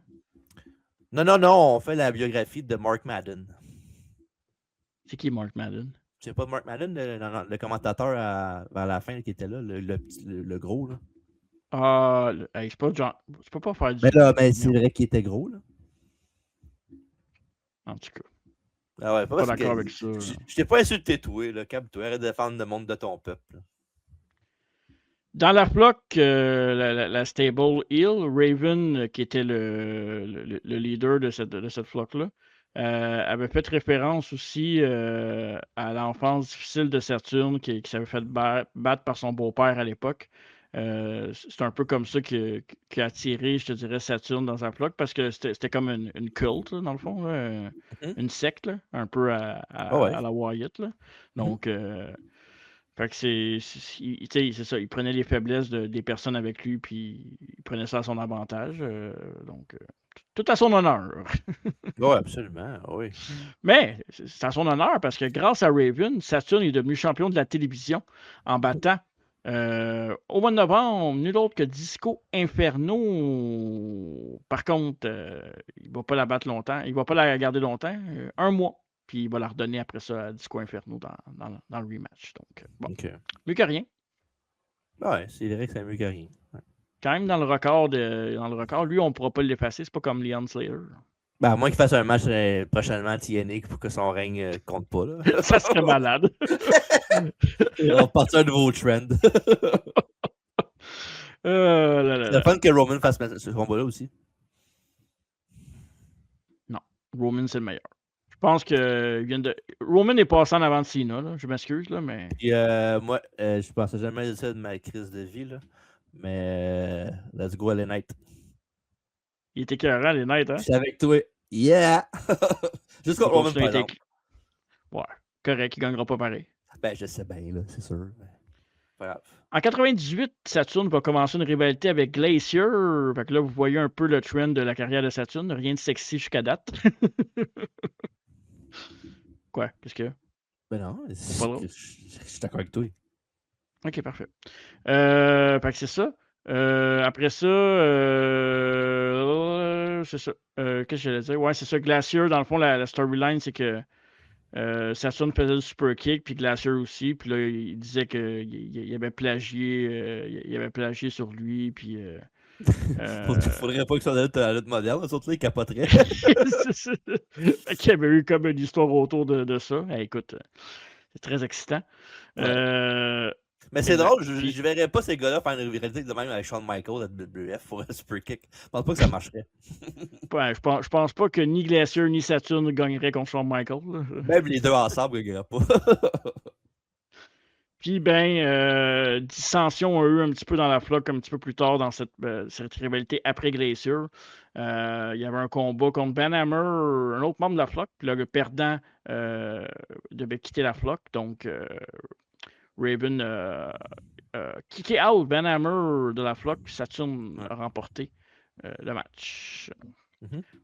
Speaker 3: Non, on fait la biographie de Mark Madden.
Speaker 2: C'est qui Mark Madden?
Speaker 3: C'est pas Mark Madden, le commentateur vers la fin qui était là, le gros. Là.
Speaker 2: Ah, c'est pas genre. Tu peux pas faire du.
Speaker 3: Mais c'est vrai qu'il était gros. Là.
Speaker 2: En tout cas.
Speaker 3: Ah ouais,
Speaker 2: Pas d'accord avec ça.
Speaker 3: Je t'ai pas insulté, toi. Calme-toi, arrête de défendre le monde de ton peuple. Là.
Speaker 2: Dans la flock, la stable Hill, Raven, qui était le leader de cette flock-là, avait fait référence aussi à l'enfance difficile de Saturne qui s'avait fait battre par son beau-père à l'époque. C'est un peu comme ça qui a attiré, je te dirais, Saturne dans sa flock parce que c'était comme une culte, là, dans le fond, là, une secte, là, un peu à la Wyatt. Là. Donc, fait que c'est ça, il prenait les faiblesses des personnes avec lui, puis il prenait ça à son avantage. Donc, tout à son honneur.
Speaker 3: Oui, absolument, oui.
Speaker 2: Mais c'est à son honneur parce que grâce à Raven, Saturn est devenu champion de la télévision en battant au mois de novembre, nul autre que Disco Inferno. Par contre, il ne va pas la battre longtemps, il ne va pas la garder longtemps, 1 mois. Puis il va la redonner après ça à Disco Inferno dans le rematch. Donc, bon. Mieux que rien.
Speaker 3: Ouais, c'est vrai que c'est mieux que rien. Ouais.
Speaker 2: Quand même dans le record, lui, on ne pourra pas l'effacer. C'est pas comme Leon Slater.
Speaker 3: Ben, à moins qu'il fasse un match prochainement à TNA pour que son règne compte pas. Là.
Speaker 2: Ça serait malade.
Speaker 3: On va partir un nouveau trend. C'est fun que Roman fasse ce combat-là aussi.
Speaker 2: Non, Roman, c'est le meilleur. Je pense que Roman est passé en avant de Cena, là. Je m'excuse, là, mais.
Speaker 3: Puis, moi, je pensais jamais de ça de ma crise de vie, là. Mais let's go, LA Knight.
Speaker 2: Il était écœurant, les Knights, hein?
Speaker 3: Je suis avec toi. Yeah! Juste contre Roman, par exemple.
Speaker 2: Ouais, correct, il gagnera pas pareil.
Speaker 3: Ben, je sais bien, là, c'est sûr. Pas grave.
Speaker 2: En 98, Saturn va commencer une rivalité avec Glacier. Fait que là, vous voyez un peu le trend de la carrière de Saturn. Rien de sexy jusqu'à date. Quoi? Qu'est-ce que?
Speaker 3: Ben non, je suis d'accord avec toi.
Speaker 2: Ok, parfait. Fait que c'est ça. Après ça, c'est ça. Qu'est-ce que j'allais dire? Ouais, c'est ça. Glacier, dans le fond, la storyline, c'est que Saturn faisait le super kick, puis Glacier aussi. Puis là, il disait qu'il avait plagié, il avait plagié sur lui, puis.
Speaker 3: Faudrait pas que ça soit à la lutte moderne, surtout là, il capoterait.
Speaker 2: Fait qu'il y avait eu comme une histoire autour de ça. Écoute, c'est très excitant.
Speaker 3: Ouais. Mais c'est drôle, je verrais pas ces gars-là faire une rivalité de même avec Shawn Michaels à WWF pour un super kick. Je pense pas que ça marcherait.
Speaker 2: Ouais, je pense pas que ni Glacier ni Saturn gagneraient contre Shawn Michaels.
Speaker 3: Même les deux ensemble ne gagneraient pas.
Speaker 2: Puis, dissension a eu un petit peu dans la flotte un petit peu plus tard dans cette rivalité après Glacier. Il y avait un combat contre Ben Hammer, un autre membre de la flotte. Puis là, le perdant devait quitter la flotte. Donc, Raven kické out Ben Hammer de la flotte. Puis Saturn a remporté le match.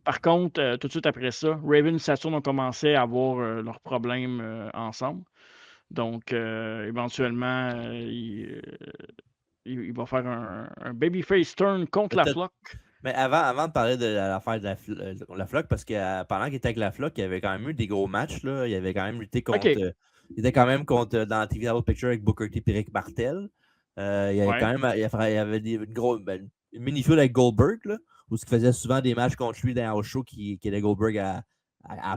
Speaker 2: Par contre, tout de suite après ça, Raven et Saturn ont commencé à avoir leurs problèmes ensemble. Donc, éventuellement, il va faire un babyface turn contre la Flock.
Speaker 3: Mais avant de parler de l'affaire de la Flock, parce que pendant qu'il était avec la Flock, il y avait quand même eu des gros matchs. Là. Il avait quand même lutté contre.
Speaker 2: Okay.
Speaker 3: Il était quand même contre dans TV Double Picture avec Booker T et Rick Martel. Il y avait quand même il y avait une mini-feud avec Goldberg, là, où il faisait souvent des matchs contre lui dans un show qui aidait Goldberg à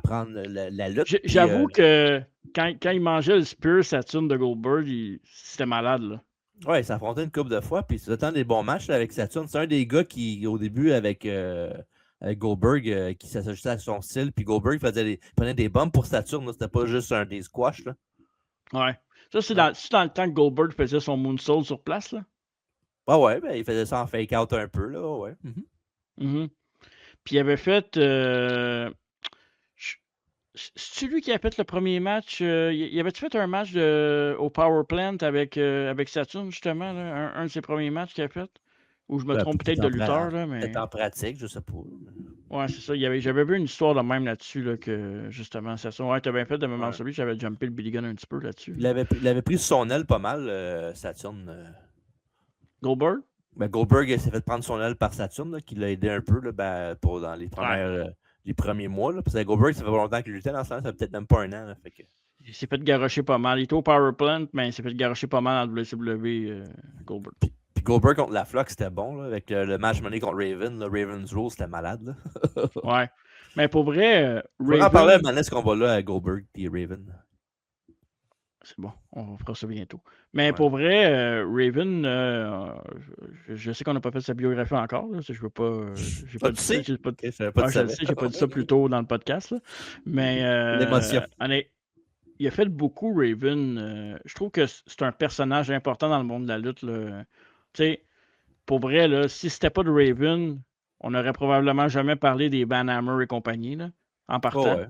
Speaker 3: prendre la lutte.
Speaker 2: J'avoue que quand il mangeait le Spear Saturn de Goldberg, c'était malade. Là.
Speaker 3: Ouais, il s'affrontait une couple de fois, puis c'était des bons matchs là, avec Saturn. C'est un des gars qui, au début, avec Goldberg, qui s'ajustait à son style, puis Goldberg prenait des bombes pour Saturn. C'était pas juste des squash. Là.
Speaker 2: Ouais. Ça, c'est dans le temps que Goldberg faisait son moonsault sur place, là?
Speaker 3: Ouais, ben, il faisait ça en fake-out un peu, là, ouais.
Speaker 2: Puis il avait fait... C'est lui qui a fait le premier match. Il avait-tu fait un match au Power Plant avec Saturn, justement, là, un de ses premiers matchs qu'il a fait? Ou je me trompe peut-être de lutteur, là, mais...
Speaker 3: Peut-être en pratique, je sais pas.
Speaker 2: Ouais, c'est ça. J'avais vu une histoire de même là-dessus, là, que justement, Saturn... Ouais, t'as bien fait de me mentionner, j'avais jumpé le Billy Gunn un petit peu là-dessus.
Speaker 3: Il avait pris son aile pas mal, Saturn.
Speaker 2: Goldberg?
Speaker 3: Ben, Goldberg s'est fait prendre son aile par Saturn, là, qui l'a aidé un peu là, dans les premiers mois. Là, parce que Goldberg, ça fait pas longtemps qu'il luttait dans ce temps, ça fait peut-être même pas un an. Là, fait que...
Speaker 2: Il s'est fait garocher pas mal. Il était au Power Plant, mais il s'est fait garocher pas mal dans WCW, Goldberg.
Speaker 3: Puis Goldberg contre la Flock, c'était bon. Là, avec le match mené contre Raven. Là, Raven's Rule, c'était malade. Là.
Speaker 2: Ouais. Mais pour vrai,
Speaker 3: Raven... On en parlait maintenant ce combat-là à Goldberg et Raven.
Speaker 2: C'est bon, on fera ça bientôt. Mais pour vrai, Raven, je sais qu'on n'a pas fait sa biographie encore. Là, je veux pas. J'ai pas dit ça. Je sais, j'ai pas dit ça plus tôt dans le podcast. Là, mais il a fait beaucoup Raven. Je trouve que c'est un personnage important dans le monde de la lutte. Tu sais, pour vrai, là, si c'était pas de Raven, on n'aurait probablement jamais parlé des Van Hammer et compagnie là, en partant.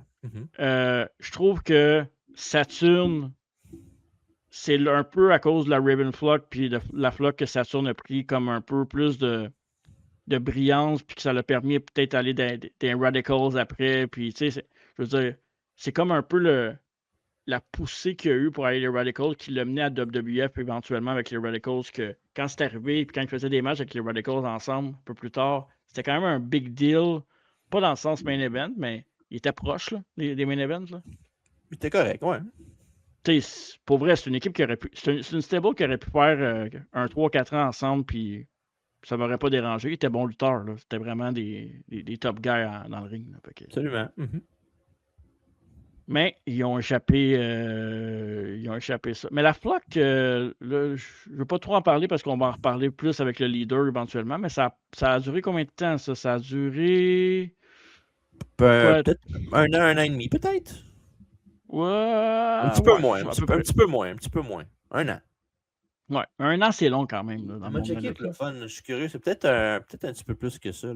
Speaker 2: Je trouve que Saturn. C'est un peu à cause de la Raven Flock puis de la Flock que Saturn a pris comme un peu plus de brillance puis que ça l'a permis peut-être d'aller des Radicals après. Puis, tu sais, je veux dire, c'est comme un peu la poussée qu'il y a eu pour aller les Radicals qui l'a mené à WWF éventuellement avec les Radicals que quand c'est arrivé puis quand il faisait des matchs avec les Radicals ensemble un peu plus tard, c'était quand même un big deal. Pas dans le sens main event, mais il était proche là, des main events. Là.
Speaker 3: Il était correct, ouais.
Speaker 2: Pour vrai, c'est une équipe qui aurait pu. C'est une stable qui aurait pu faire un 3-4 ans ensemble, puis ça m'aurait pas dérangé. Il était bon lutteur. C'était vraiment des top guys dans le ring. Là,
Speaker 3: Absolument.
Speaker 2: Mais ils ont échappé ça. Mais la Flock, là, je ne veux pas trop en parler parce qu'on va en reparler plus avec le leader éventuellement, mais ça a duré combien de temps, ça? Ça a duré.
Speaker 3: Peut-être un an et demi, peut-être.
Speaker 2: Ouais,
Speaker 3: un petit peu moins. Un an.
Speaker 2: Ouais, un an, c'est long quand même. Là, dans
Speaker 3: le checker pour le fun. Je suis curieux. C'est peut-être un petit peu plus que ça.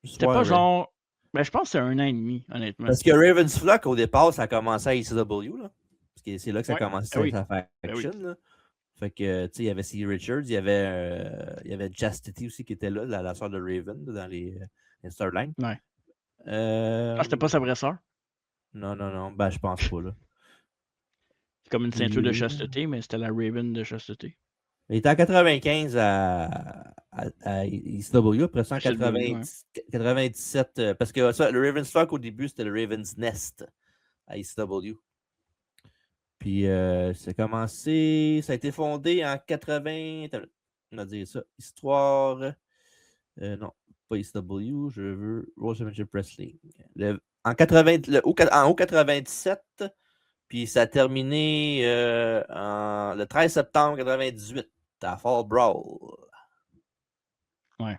Speaker 2: C'était pas genre. Ben, je pense que c'est un an et demi, honnêtement.
Speaker 3: Parce que Raven's Flock, au départ, ça a commencé à ECW. Là. Parce que c'est là que ça a commencé sa faction. Là. Fait que, tu sais, il y avait C. Richards, il y avait Chastity aussi qui était là, la sœur de Raven, dans les Starline.
Speaker 2: Ouais. C'était pas sa vraie sœur?
Speaker 3: Non. Ben, je pense pas, là.
Speaker 2: C'est comme une ceinture de chasteté, mais c'était la Raven de chasteté.
Speaker 3: Il était en 95 à ECW, après ça en 97. Parce que ça, le Raven's Flock, au début, c'était le Raven's Nest à ECW. Puis, ça a commencé... Ça a été fondé en 80... On va dire ça. Histoire... non, pas ECW. Je veux World Championship Wrestling. En haut 97, puis ça a terminé le 13 septembre 98 à Fall Brawl.
Speaker 2: Ouais.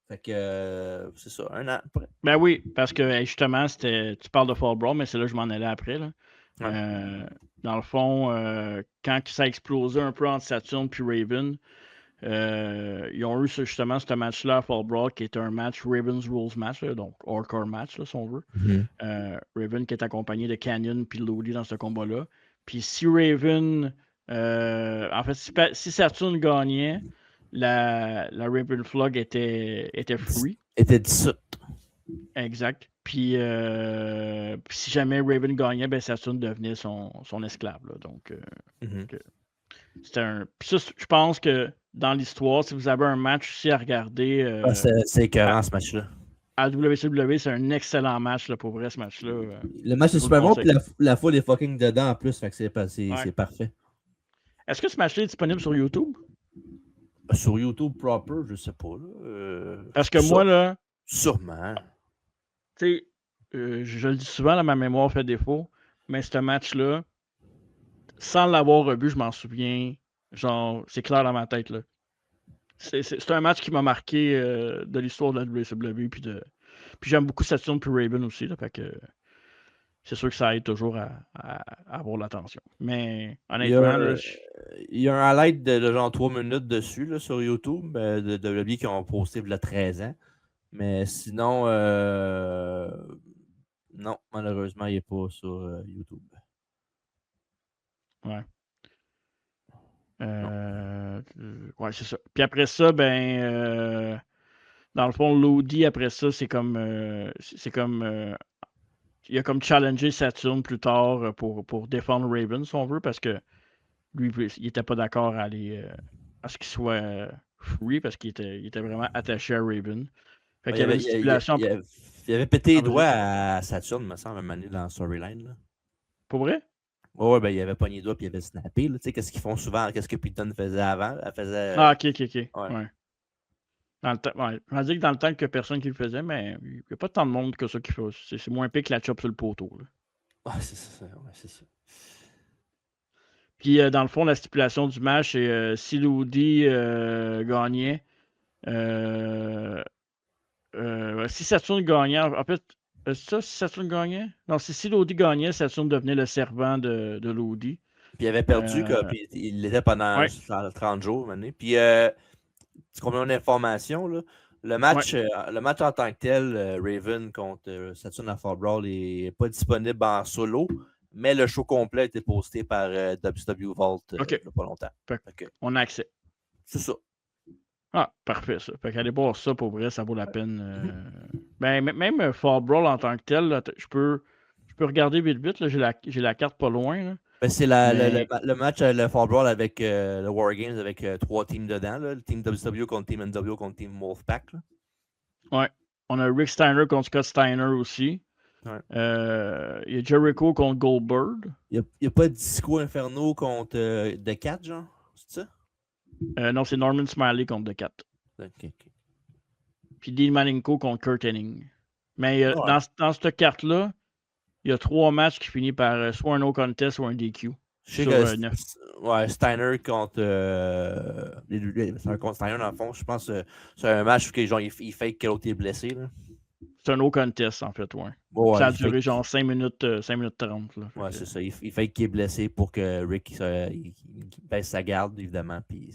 Speaker 3: Fait que c'est ça, un an après.
Speaker 2: Ben oui, parce que justement, tu parles de Fall Brawl, mais c'est là que je m'en allais après. Là.
Speaker 3: Ouais.
Speaker 2: Dans le fond, quand ça a explosé un peu entre Saturn et Raven, ils ont eu justement ce match-là à Fall Brawl qui était un match Raven's Rules match, là, donc hardcore match, là, si on veut. Raven qui est accompagné de Canyon puis Lodi dans ce combat-là. Puis si Raven, en fait, si Saturn gagnait, la Raven Flock était free.
Speaker 3: Était dissoute.
Speaker 2: Exact. Puis si jamais Raven gagnait, ben Saturn devenait son esclave. Là. Donc, c'était un. Puis ça, je pense que dans l'histoire, si vous avez un match aussi à regarder
Speaker 3: C'est écœurant ce match-là.
Speaker 2: à WCW, c'est un excellent match là, pour vrai, ce match-là.
Speaker 3: Le match est
Speaker 2: je vous
Speaker 3: super
Speaker 2: le
Speaker 3: bon, puis
Speaker 2: conseille.
Speaker 3: la foule est fucking dedans en plus, fait que c'est parfait.
Speaker 2: Est-ce que ce match-là est disponible sur YouTube?
Speaker 3: Sur YouTube proper, je sais pas. Là,
Speaker 2: Parce que moi, là,
Speaker 3: sûrement.
Speaker 2: tu sais, je le dis souvent, là, ma mémoire fait défaut, mais ce match-là, sans l'avoir revu, je m'en souviens. Genre, c'est clair dans ma tête, là. C'est un match qui m'a marqué de l'histoire de la WCW. Puis j'aime beaucoup Saturn puis Raven aussi. Là, fait que c'est sûr que ça aide toujours à avoir l'attention. Mais honnêtement,
Speaker 3: il y a un highlight de genre 3 minutes dessus là, sur YouTube de WWE qui ont posté il y a 13 ans. Mais sinon, non, malheureusement, il n'est pas sur YouTube.
Speaker 2: Ouais. Ouais, c'est ça. Puis après ça, ben, dans le fond, Lodi, après ça, c'est comme. Il a comme challengé Saturn plus tard pour défendre Raven, si on veut, parce que lui, il n'était pas d'accord à aller à ce qu'il soit free, parce qu'il était vraiment attaché à Raven. Fait qu'il y avait une stipulation.
Speaker 3: Il avait pété les doigts à Saturn, me semble, à un moment donné dans le storyline. Là.
Speaker 2: Pour vrai?
Speaker 3: Ouais, ben il avait pogné les doigts puis il avait snappé. Tu sais, qu'est-ce qu'ils font souvent, qu'est-ce que Peyton faisait avant? Elle faisait.
Speaker 2: Ah, ok.
Speaker 3: Ouais.
Speaker 2: Dans le temps, ouais. Je vais dire que dans le temps, que personne qui le faisait, mais il n'y a pas tant de monde que ça qui fait. C'est moins pire que la chop sur le poteau. Là.
Speaker 3: Ouais, c'est ça. Ouais, c'est ça.
Speaker 2: Puis, dans le fond, la stipulation du match, c'est si Lodi gagnait, si Saturn gagnait, en fait, ça, si Saturn gagnait? Non, si Lodi gagnait, Saturn devenait le servant de Lodi.
Speaker 3: Puis il avait perdu, puis il l'était pendant 30 jours. Maintenant. Puis, c'est combien d'informations, là? Le match en tant que tel, Raven contre Saturn à Fall Brawl n'est pas disponible en solo, mais le show complet a été posté par WCW Vault il n'y a pas longtemps.
Speaker 2: On a accès.
Speaker 3: C'est ça.
Speaker 2: Ah, parfait, ça. Fait qu'aller voir ça, pour vrai, ça vaut la peine. Ben, même Fall Brawl en tant que tel, là, je peux regarder vite. Là, j'ai la carte pas loin. Là.
Speaker 3: Ben, c'est le match, le Fall Brawl avec le War Games avec 3 teams dedans. Là, le team WCW contre team NW contre team Wolfpack. Là.
Speaker 2: Ouais. On a Rick Steiner contre Scott Steiner aussi.
Speaker 3: Ouais.
Speaker 2: Il y a Jericho contre Goldberg.
Speaker 3: Il n'y a pas Disco Inferno contre The Cat, genre? C'est ça?
Speaker 2: Non, c'est Norman Smiley contre The Cat.
Speaker 3: Okay.
Speaker 2: Puis Dean Malenko contre Kurt Hennig. Mais dans cette carte-là, il y a 3 matchs qui finissent par soit un no contest ou un DQ.
Speaker 3: Je sais que Steiner contre Steiner, dans le fond, je pense que c'est un match où genre, il fake que l'autre est blessé. Là.
Speaker 2: C'est un no contest, en fait, ouais. Ça a duré genre 5 minutes 30. Là,
Speaker 3: ouais, c'est ça. Il fake qu'il est blessé pour que Rick il baisse sa garde, évidemment. Puis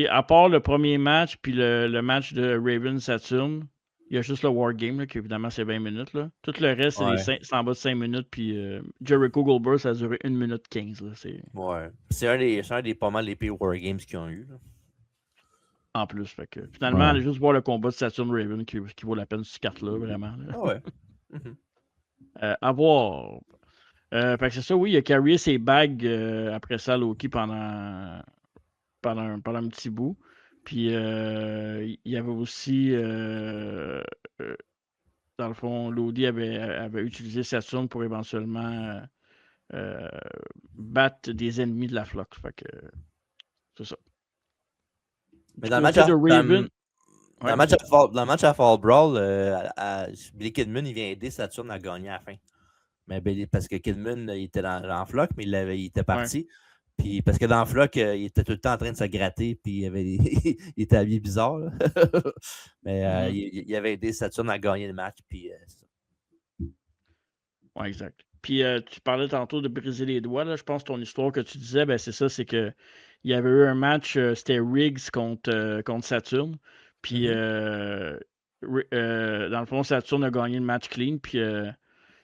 Speaker 2: à part le premier match puis le match de Raven Saturn, il y a juste le Wargame, là, qui évidemment c'est 20 minutes. Là. Tout le reste, c'est en bas de 5 minutes. Puis Jericho Goldberg, ça a duré 1 minute 15. Là,
Speaker 3: ouais. C'est un des pas mal les pires Wargames qu'ils ont eu. Là.
Speaker 2: En plus. Fait que, finalement, allez juste voir le combat de Saturn Raven qui vaut la peine cette carte-là, vraiment. Là.
Speaker 3: Ouais.
Speaker 2: À voir. Fait que c'est ça, oui, il a carrié ses bagues après ça à Loki pendant un petit bout. Puis il y avait aussi dans le fond, Lodi avait utilisé Saturn pour éventuellement battre des ennemis de la flotte. Fait que c'est ça.
Speaker 3: Mais dans le match à Fall Brawl, Billy Kidman il vient aider Saturn à gagner à la fin. Mais parce que Kidman il était dans Flock, mais il était parti. Ouais. Puis parce que dans Flock, il était tout le temps en train de se gratter, puis il était habillé bizarre. Mais il avait aidé Saturn à gagner le match. Puis,
Speaker 2: ouais, exact. Puis tu parlais tantôt de briser les doigts. Là. Je pense que ton histoire que tu disais, ben, c'est ça, c'est que il y avait eu un match, c'était Riggs contre Saturn. Puis dans le fond, Saturn a gagné le match clean. Puis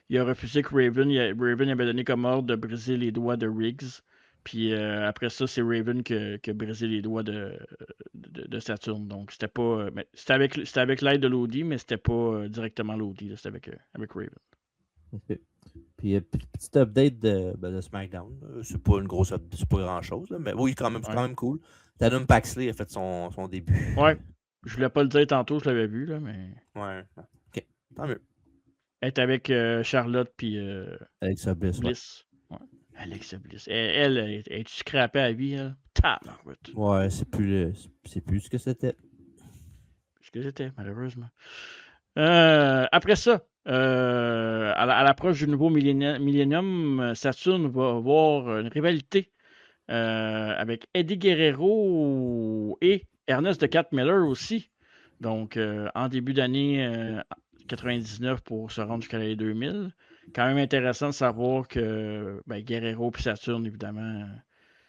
Speaker 2: il a refusé que Raven avait donné comme ordre de briser les doigts de Riggs. Puis après ça, c'est Raven qui a brisé les doigts de Saturn. Donc, c'était pas. C'était avec l'aide de Lodi, mais c'était pas directement Lodi. C'était avec Raven.
Speaker 3: OK. Puis, petite update de SmackDown. C'est pas une grosse update, c'est pas grand-chose, mais oui, c'est quand même cool. Tatum Paxley a fait son début.
Speaker 2: Ouais. Je voulais pas le dire tantôt, je l'avais vu, là, mais.
Speaker 3: Ouais. OK. Tant mieux.
Speaker 2: Elle est avec Charlotte puis
Speaker 3: Alexa Bliss.
Speaker 2: Bliss. Ouais. Alexa Bliss. Elle est-tu scrappée à vie, elle? Tabarouette.
Speaker 3: Ouais, c'est plus ce que c'était.
Speaker 2: Ce que c'était, malheureusement. Après ça, à l'approche du nouveau millénium, Saturn va avoir une rivalité avec Eddie Guerrero et Ernest de Cat Miller aussi. Donc, en début d'année 99 pour se rendre jusqu'à l'année 2000. Quand même intéressant de savoir que Guerrero et Saturn, évidemment,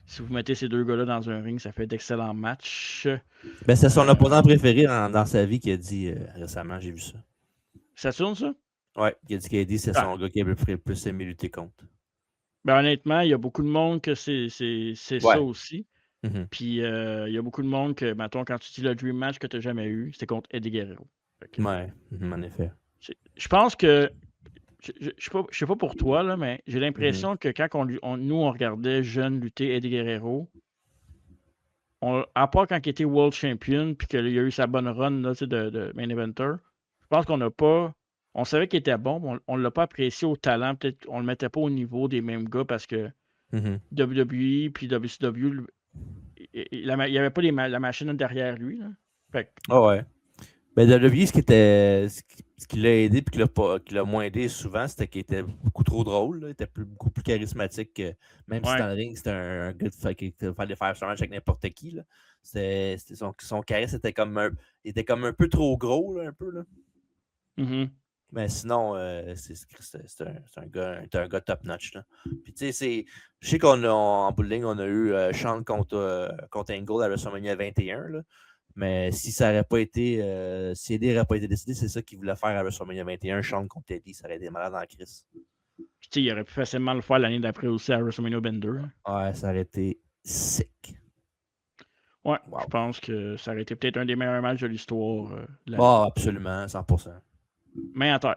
Speaker 2: si vous mettez ces deux gars-là dans un ring, ça fait d'excellents matchs.
Speaker 3: Ben, c'est son opposant préféré dans sa vie qui a dit récemment, j'ai vu ça.
Speaker 2: Saturn, ça?
Speaker 3: Ouais, il a dit qu'Eddie, c'est son gars qui a le plus aimé lutter contre.
Speaker 2: Ben, honnêtement, il y a beaucoup de monde que c'est ça aussi.
Speaker 3: Mm-hmm.
Speaker 2: Puis il y a beaucoup de monde que, mettons, quand tu dis le dream match que tu n'as jamais eu, c'était contre Eddie Guerrero.
Speaker 3: Ouais, en effet.
Speaker 2: Je pense que, je sais pas pour toi, là, mais j'ai l'impression que quand nous, on regardait jeune lutter Eddie Guerrero, à part quand il était World Champion, puis qu'il a eu sa bonne run là, de main eventer, je pense qu'on n'a pas. On savait qu'il était bon, mais on ne l'a pas apprécié au talent. Peut-être qu'on ne le mettait pas au niveau des mêmes gars parce que WWE puis WCW, il n'y avait pas la machine derrière lui. Là. Fait que...
Speaker 3: ouais. Ben, WWE, ce qui l'a aidé et qui l'a moins aidé souvent, c'était qu'il était beaucoup trop drôle. Là. Il était beaucoup plus charismatique que même si dans le ring, c'était un gars qui fallait faire son match avec n'importe qui. Là. Son charisme était comme un peu trop gros, là, un peu. Là. Mais sinon, c'est un gars top-notch. Puis tu sais, je sais qu'en bout de ligne, on a eu Shawn contre Angle à WrestleMania 21. Là. Mais si ça n'aurait pas été. Si Eddie n'aurait pas été décidé, c'est ça qu'il voulait faire à WrestleMania 21, Shawn contre Eddie. Ça aurait été malade en crise.
Speaker 2: Puis il aurait pu facilement le faire l'année d'après aussi à WrestleMania 22.
Speaker 3: Ouais, ça aurait été sick.
Speaker 2: Ouais, je pense que ça aurait été peut-être un des meilleurs matchs de l'histoire.
Speaker 3: Absolument, 100%.
Speaker 2: Main à terre.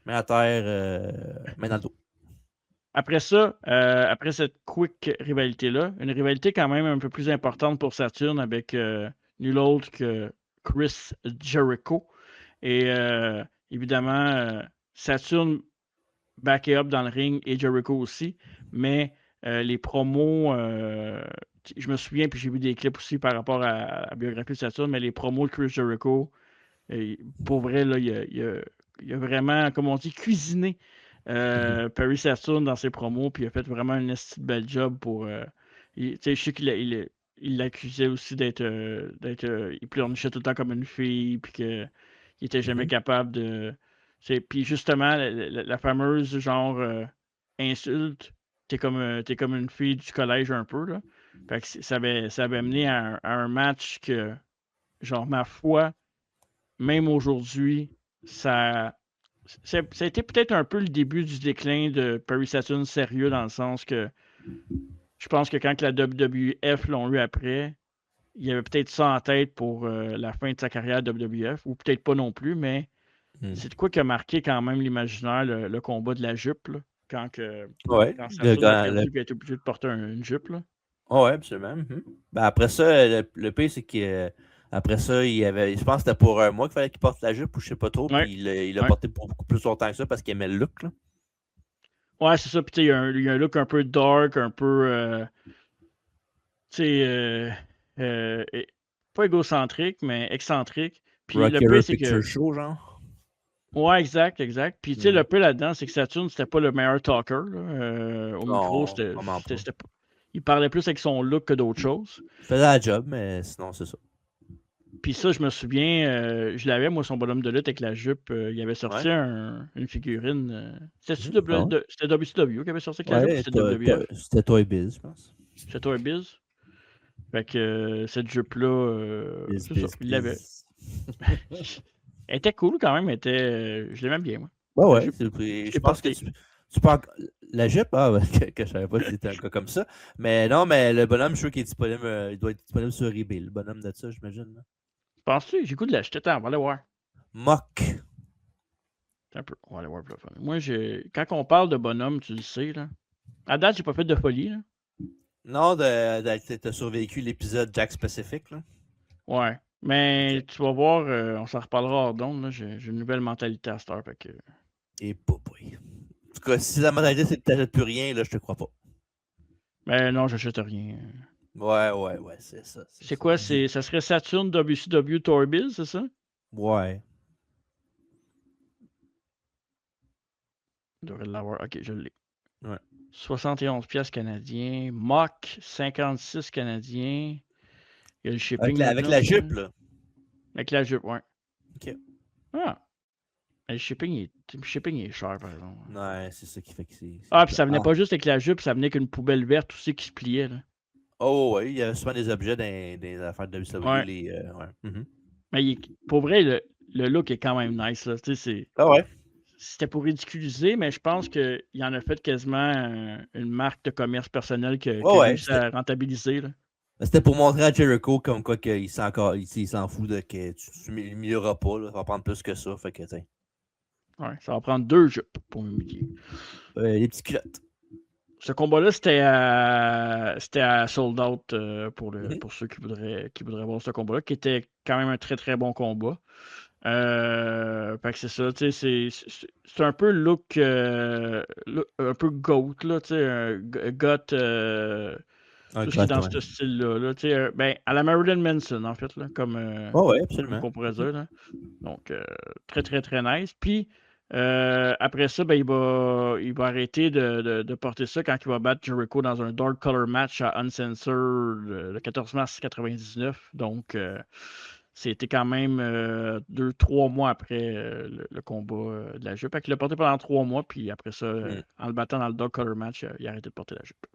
Speaker 3: Main à terre, main dans le dos.
Speaker 2: Après ça, après cette quick rivalité-là, une rivalité quand même un peu plus importante pour Saturn avec nul autre que Chris Jericho. Et évidemment, Saturn backé up dans le ring et Jericho aussi. Mais les promos, je me souviens, puis j'ai vu des clips aussi par rapport à la biographie de Saturn, mais les promos de Chris Jericho, pour vrai, là, il a vraiment, comme on dit, cuisiné Perry Saturn dans ses promos, puis il a fait vraiment un bel job pour. Je sais qu'il l'accusait aussi d'être. Il pleurnichait tout le temps comme une fille, puis qu'il était jamais capable de. Puis justement, la fameuse genre insulte, t'es comme une fille du collège un peu, là. Fait que ça avait mené à un match que, genre, ma foi, même aujourd'hui, ça a été peut-être un peu le début du déclin de Perry Saturn sérieux dans le sens que je pense que quand la WWF l'ont eu après, il y avait peut-être ça en tête pour la fin de sa carrière WWF, ou peut-être pas non plus, mais c'est de quoi qui a marqué quand même l'imaginaire, le combat de la jupe, là, quand Saturn a perdu et a été obligé de porter une jupe. Là.
Speaker 3: Oui, absolument. Ben, après ça, le pire, c'est que après ça, je pense que c'était pour un mois qu'il fallait qu'il porte la jupe ou je sais pas trop. Puis il l'a porté pour beaucoup plus longtemps que ça parce qu'il aimait le look. Là.
Speaker 2: Ouais, c'est ça. Puis il y a un look un peu dark, un peu. Pas égocentrique, mais excentrique. Puis
Speaker 3: Rocky
Speaker 2: le pire, c'est
Speaker 3: Picture
Speaker 2: que.
Speaker 3: Show, genre.
Speaker 2: Ouais, exact. Puis tu sais, le peu là-dedans, c'est que Saturn, c'était pas le meilleur talker. Là. Au micro, c'était pas. Il parlait plus avec son look que d'autres choses.
Speaker 3: Il faisait la job, mais sinon, c'est ça.
Speaker 2: Puis ça, je me souviens, je l'avais, moi, son bonhomme de lutte avec la jupe. Il avait sorti une figurine. C'était WCW qui avait sorti avec la jupe, c'était WWF?
Speaker 3: C'était Toy Biz, je pense.
Speaker 2: C'était Toy Biz. Fait que cette jupe-là, il l'avait. Elle était cool quand même, je l'aimais bien, moi.
Speaker 3: Ouais. Je pense que Tu parles. La jupe, que je savais pas si c'était un cas comme ça. Mais non, mais le bonhomme, je suis sûr qu'il est disponible. Il doit être disponible sur eBay, le bonhomme de ça, j'imagine. Là.
Speaker 2: Penses-tu? J'ai goût de l'acheter. Attends, on va aller voir.
Speaker 3: Mock.
Speaker 2: Un peu. On va aller voir pour le fun. Moi, quand on parle de bonhomme, tu le sais, là. À date, j'ai pas fait de folie, là.
Speaker 3: Non, t'as survécu l'épisode Jack Specific, là.
Speaker 2: Ouais. Mais tu vas voir, on s'en reparlera hors d'onde, là. J'ai une nouvelle mentalité à cette heure, fait que...
Speaker 3: Et boy. En tout cas, si la modalité c'est que t'achètes plus rien, là, je te crois pas.
Speaker 2: Mais non, j'achète rien.
Speaker 3: Ouais, c'est ça.
Speaker 2: C'est quoi? Ça serait Saturn WCW Torbill, c'est ça?
Speaker 3: Ouais.
Speaker 2: Je devrais l'avoir. Ok, je l'ai.
Speaker 3: Ouais.
Speaker 2: 71 piastres canadiens. Mock, 56 canadiens. Il y a le shipping.
Speaker 3: Avec la jupe, là.
Speaker 2: Avec la jupe, ouais.
Speaker 3: Ok.
Speaker 2: Ah. Mais le shipping est cher, par exemple.
Speaker 3: Ouais, c'est ça qui fait que c'est.
Speaker 2: Ah, puis ça venait pas juste avec la jupe, ça venait avec une poubelle verte aussi qui se pliait, là.
Speaker 3: Oh, ouais, il y a souvent des objets dans des affaires de WCW.
Speaker 2: Ouais.
Speaker 3: Ouais.
Speaker 2: Mais pour vrai, le look est quand même nice, là. Tu sais,
Speaker 3: Ah ouais.
Speaker 2: c'était pour ridiculiser, mais je pense qu'il en a fait quasiment une marque de commerce personnel qui a réussi à rentabiliser, là.
Speaker 3: C'était pour montrer à Jericho comme quoi qu'il s'en fout de que tu m'humilieras pas. Là. Ça va prendre plus que ça. Fait que,
Speaker 2: Ouais, ça va prendre 2 jupes pour m'humilier.
Speaker 3: Les petits culottes.
Speaker 2: Ce combat-là, c'était à sold out pour ceux qui voudraient voir ce combat-là, qui était quand même un très très bon combat. Fait que c'est ça, tu sais, c'est un peu look un peu GOAT, là, tu sais, GOAT, tout ce qui est dans ce style-là, là, tu sais, ben, à la Marilyn Manson, en fait, là, comme
Speaker 3: absolument.
Speaker 2: qu'on pourrait dire, là. Donc, très, très, très nice. Puis, après ça, ben, il va arrêter de porter ça quand il va battre Jericho dans un Dark Color match à Uncensored le 14 mars 1999. Donc, c'était quand même 2-3 mois après le combat de la jupe. Fait qu'il l'a porté pendant 3 mois, puis après ça, en le battant dans le Dark Color match, il a arrêté de porter la jupe.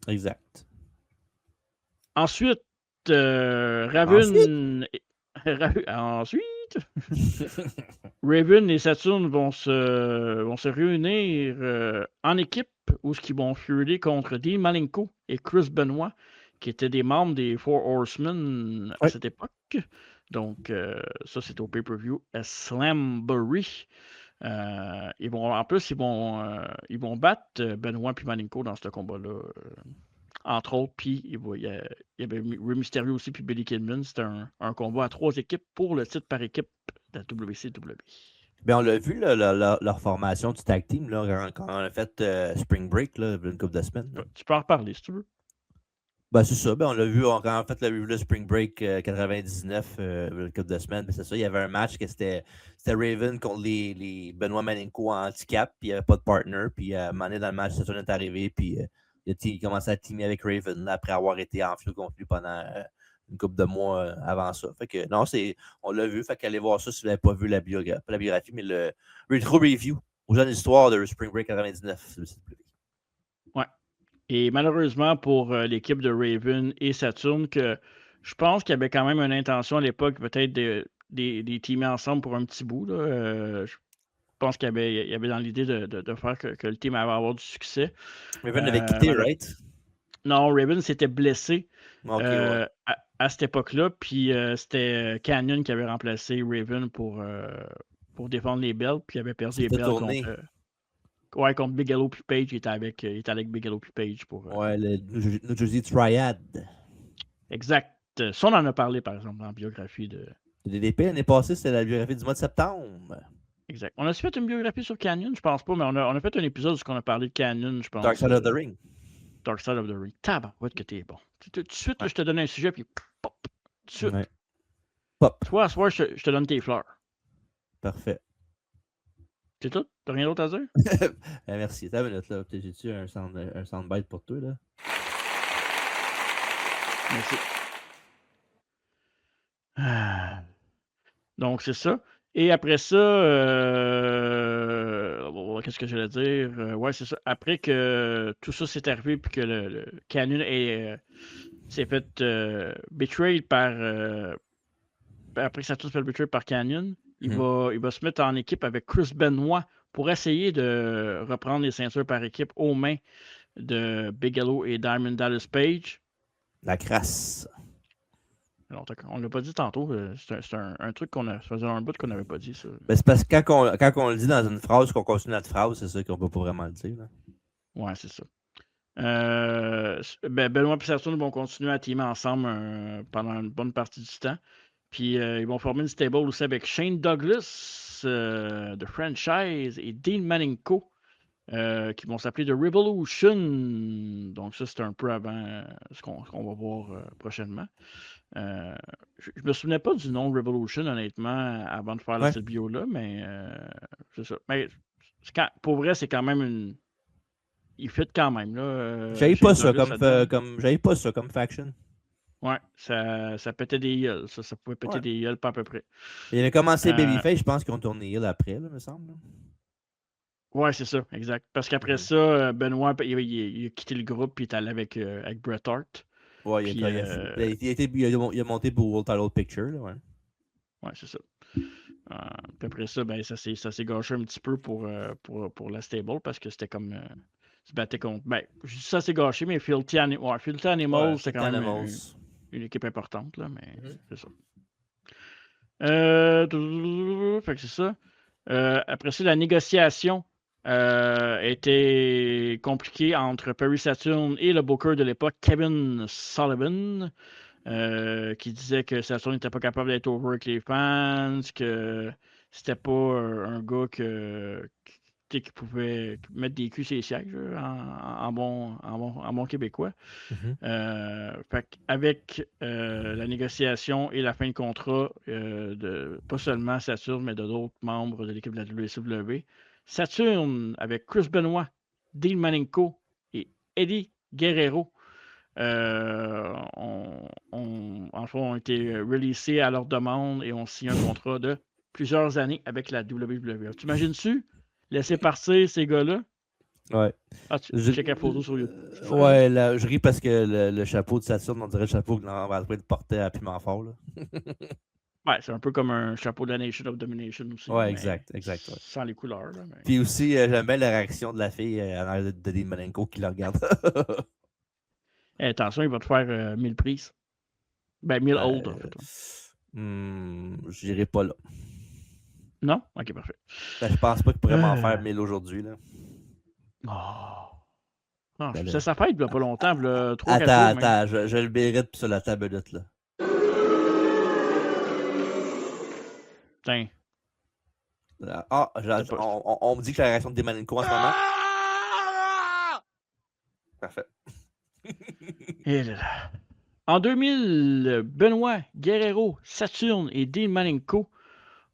Speaker 3: Exact.
Speaker 2: Ensuite, Raven. Ensuite, Raven et Saturn vont se réunir en équipe où ils vont feuder contre Dean Malenko et Chris Benoit, qui étaient des membres des Four Horsemen à cette époque. Donc, ça, c'est au pay-per-view à Slamboree. Ils vont battre Benoit et Malenko dans ce combat-là. Entre autres, puis il y avait Rey Mysterio aussi, puis Billy Kidman. C'était un combat à 3 équipes pour le titre par équipe de la WCW.
Speaker 3: Ben, on l'a vu, là, leur formation du tag team, là, quand on a fait Spring Break, là, une couple de semaines. Là.
Speaker 2: Tu peux en reparler si tu veux.
Speaker 3: Ben, c'est ça. Ben, on l'a vu quand on a fait le Spring Break 99, une couple de semaines. Ben, c'est ça. Il y avait un match que c'était Raven contre les Benoit Malenko en handicap, puis il n'y avait pas de partner. Puis à un moment donné, dans le match, Saturn est arrivé, puis il commençait à teamer avec Raven là, après avoir été en flux contre lui pendant une couple de mois avant ça. Fait que non, on l'a vu. Fait qu'allez voir ça si vous n'avez pas vu la biographie, mais le retro review aux jeunes histoires de Spring Break 99.
Speaker 2: Ouais. Et malheureusement pour l'équipe de Raven et Saturn, que je pense qu'il y avait quand même une intention à l'époque peut-être des teamer ensemble pour un petit bout. Là. Je pense qu'il y avait dans l'idée de faire que le team allait avoir du succès.
Speaker 3: Raven avait quitté, right?
Speaker 2: Non, Raven s'était blessé
Speaker 3: ouais.
Speaker 2: à cette époque-là, puis c'était Canyon qui avait remplacé Raven pour défendre les belts, puis il avait perdu les belts contre Bigelow puis Page. Il était avec Bigelow puis Page pour.
Speaker 3: Ouais, le New Jersey Triad.
Speaker 2: Exact. Ça, on en a parlé, par exemple, dans la biographie de.
Speaker 3: Le DDP, l'année passée, c'était la biographie du mois de septembre.
Speaker 2: Exact. On a fait une biographie sur Canyon, je pense pas, mais on a fait un épisode où on a parlé de Canyon, je pense.
Speaker 3: Dark Side of the Ring.
Speaker 2: Dark Side of the Ring. Tabarouette que t'es bon. Tout de suite, là, je te donne un sujet, puis pop. Tout de suite.
Speaker 3: Ouais. Pop.
Speaker 2: Toi, à ce soir, je te donne tes fleurs.
Speaker 3: Parfait.
Speaker 2: C'est tout? T'as rien d'autre à dire?
Speaker 3: Merci. T'as une minute, là. J'ai-tu un soundbite pour toi, là?
Speaker 2: Merci. Donc, c'est ça. Et après ça, qu'est-ce que j'allais dire? Ouais, c'est ça. Après que tout ça s'est arrivé, puis que le Canyon s'est fait betray par. Après que ça tout se fait betray par Canyon, il va se mettre en équipe avec Chris Benoit pour essayer de reprendre les ceintures par équipe aux mains de Bigelow et Diamond Dallas Page.
Speaker 3: La crasse.
Speaker 2: Alors, on ne l'a pas dit tantôt. C'est un truc ça faisait un bout qu'on n'avait pas dit, ça.
Speaker 3: Ben, c'est parce que quand on le dit dans une phrase, qu'on continue notre phrase, c'est ça qu'on peut pas vraiment le dire. Là.
Speaker 2: Ouais, c'est ça. Benoit et Saturn vont continuer à teamer ensemble pendant une bonne partie du temps. Puis ils vont former une stable aussi avec Shane Douglas de Franchise et Dean Malenko qui vont s'appeler The Revolution. Donc ça, c'est un peu avant ce qu'on va voir prochainement. Je me souvenais pas du nom Revolution, honnêtement, avant de faire cette bio-là, mais c'est ça. Mais pour vrai, c'est quand même une... Il fit quand même.
Speaker 3: J'avais pas ça comme faction.
Speaker 2: Ouais, ça pétait des heels. Ça pouvait péter des heels pas à peu près.
Speaker 3: Il avait commencé Babyface, je pense qu'ils ont tourné heel après, là, me semble.
Speaker 2: Ouais, c'est ça, exact. Parce qu'après ça, Benoit, il a quitté le groupe et il est allé avec Bret Hart.
Speaker 3: Ouais, il a monté pour World Title Picture. Là, ouais,
Speaker 2: c'est ça. Puis après ça, ça s'est gâché un petit peu pour la stable parce que c'était comme... se battait contre... je dis ça s'est gâché, mais Filthy Animals, c'est quand même une équipe importante, là, mais c'est ça. Fait que c'est ça. Après ça, la négociation était compliquée entre Perry Saturn et le booker de l'époque, Kevin Sullivan, qui disait que Saturn n'était pas capable d'être over avec les fans, que c'était pas un gars qui pouvait mettre des culs sur les sièges en bon québécois. Fait avec la négociation et la fin de contrat de pas seulement Saturn, mais de d'autres membres de l'équipe de la WCW, Saturn, avec Chris Benoit, Dean Malenko et Eddie Guerrero, ont été releasés à leur demande et ont signé un contrat de plusieurs années avec la WWE. Tu imagines-tu laisser partir ces gars-là?
Speaker 3: Ouais.
Speaker 2: Tu check la photo sur YouTube.
Speaker 3: Ouais, là, je ris parce que le chapeau de Saturn, on dirait le chapeau que André portait à Piment Fort. Là.
Speaker 2: Ouais, c'est un peu comme un chapeau de la Nation of Domination aussi.
Speaker 3: Ouais, exact. Ouais.
Speaker 2: Sans les couleurs. Là, mais...
Speaker 3: Puis aussi, j'aime bien la réaction de la fille de Dean Malenko qui la regarde.
Speaker 2: Attention, il va te faire 1000 prises. 1000 hold, en fait.
Speaker 3: Je n'irai pas là.
Speaker 2: Non? Ok, parfait.
Speaker 3: Je pense pas qu'il pourrait m'en faire 1000 aujourd'hui. Là.
Speaker 2: Non, c'est sa fête, il n'y a pas longtemps.
Speaker 3: Attends, je le mérite sur la tablette, là.
Speaker 2: Tiens.
Speaker 3: On me dit que la réaction de Demanenko en ce moment. Parfait.
Speaker 2: En 2000, Benoit, Guerrero, Saturn et Dean Malenko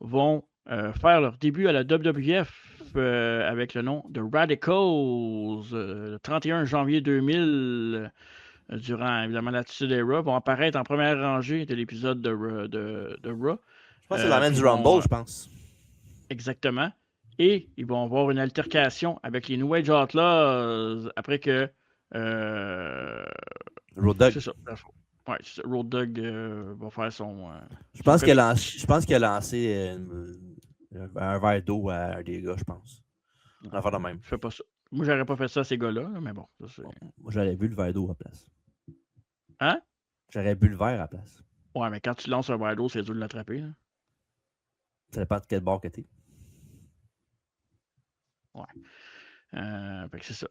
Speaker 2: vont faire leur début à la WWF avec le nom de Radicals. Le 31 janvier 2000, durant évidemment l'Attitude Era, vont apparaître en première rangée de l'épisode de Raw.
Speaker 3: Je pense que c'est la même du Rumble, je pense.
Speaker 2: Exactement. Et ils vont avoir une altercation avec les New Age Outlaws après que...
Speaker 3: Road Dogg.
Speaker 2: C'est ça. Ouais, Road Dogg va faire son...
Speaker 3: je pense qu'il a lancé un verre d'eau à un des gars, je pense. On va faire de même.
Speaker 2: Je fais pas ça. Moi, j'aurais pas fait ça à ces gars-là, mais bon.
Speaker 3: Moi, j'aurais bu le verre d'eau à la place.
Speaker 2: Hein?
Speaker 3: J'aurais bu le verre à la place.
Speaker 2: Ouais, mais quand tu lances un verre d'eau, c'est dur de l'attraper. Hein?
Speaker 3: Ça dépend de quel bord que t'es.
Speaker 2: Ouais. Fait que c'est ça.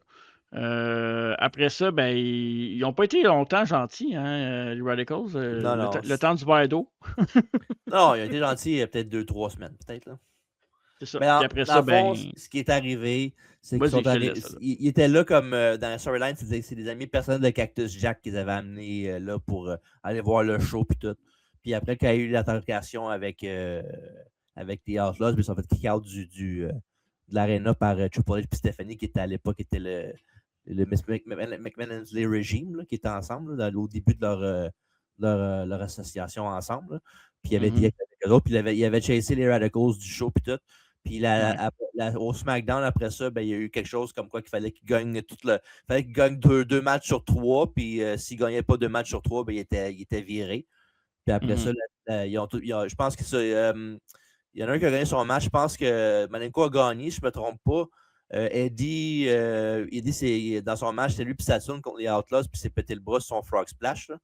Speaker 2: Après ça, ils n'ont pas été longtemps gentils, hein, les Radicals. Le temps du verre d'eau.
Speaker 3: Non, ils ont été gentils il y a peut-être 2-3 semaines, peut-être. Là.
Speaker 2: C'est ça.
Speaker 3: Mais après ça, ce qui est arrivé, c'est qu'ils étaient là comme dans la storyline, c'est des amis personnels de Cactus Jack qu'ils avaient amenés là pour aller voir le show puis tout. Puis après, quand il y a eu l'altercation avec les Outlaws, ils sont fait kick-out de l'aréna par Triple H et Stephanie, qui était à l'époque le McMahon régime, là, qui était ensemble là, au début de leur association ensemble. Là. Puis il avait dit avec eux autres, puis il avait chassé les Radicals du show puis tout. Puis au SmackDown, après ça, il y a eu quelque chose comme quoi qu'il fallait qu'il gagne deux matchs sur 3. Puis s'il ne gagnait pas 2 matchs sur 3, il était viré. Puis après ça, je pense que ça. Il y en a un qui a gagné son match. Je pense que Malenko a gagné, je ne me trompe pas. Eddie, dans son match, c'est lui et Saturn contre les Outlaws, puis s'est pété le bras sur son Frog Splash. Là.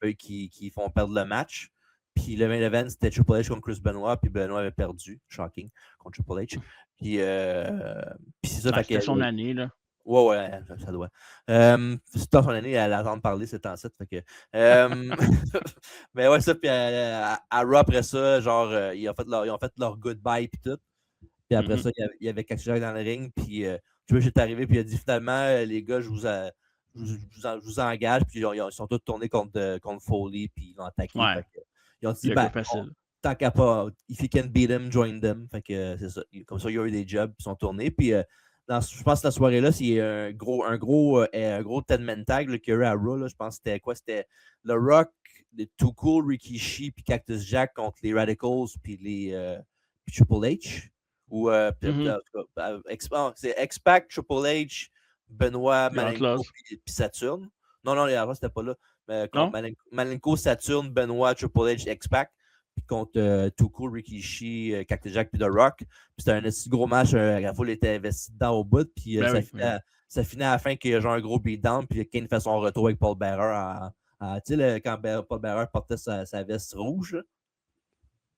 Speaker 3: Eux qui font perdre le match. Puis le main event, c'était Triple H contre Chris Benoit, puis Benoit avait perdu. Shocking, contre Triple H. Puis c'est ça.
Speaker 2: C'était son année, là.
Speaker 3: Ouais, ça doit. C'est dans son année, elle attend de parler, c'est en 7. Mais ouais, ça, puis à Raw, après ça, genre, ils ont fait leur goodbye, puis tout. Puis après ça, il y avait Cactus Jack dans le ring, puis Triple H est arrivé, puis il a dit finalement, les gars, je vous engage, puis ils sont tous tournés contre Foley, puis ils l'ont attaqué.
Speaker 2: Ouais.
Speaker 3: Ils ont dit, tant qu'à pas, if you can beat them, join them. Fait que c'est ça. Comme ça, il y a eu des jobs, ils sont tournés, puis. Je pense que la soirée-là, c'est un gros 10-man tag qu'il y a eu à Raw. Là. Je pense que c'était quoi? C'était le Rock, les Too Cool, Rikishi, puis Cactus Jack contre les Radicals, puis les Triple H. Ou c'est X-Pac, Triple H, Benoit, Malenko, puis Saturn. Non, les c'était pas là. Mais contre Malenko, Saturn, Benoit, Triple H, X-Pac. Puis contre Too Cool, Rikishi, Cactus Jack, puis The Rock. Puis c'était un assez gros match. La foule était investie dedans au bout. Puis ça finit à la fin qu'il y a genre un gros beatdown. Puis Kane fait son retour avec Paul Bearer. Tu sais, quand Paul Bearer portait sa veste rouge. Là.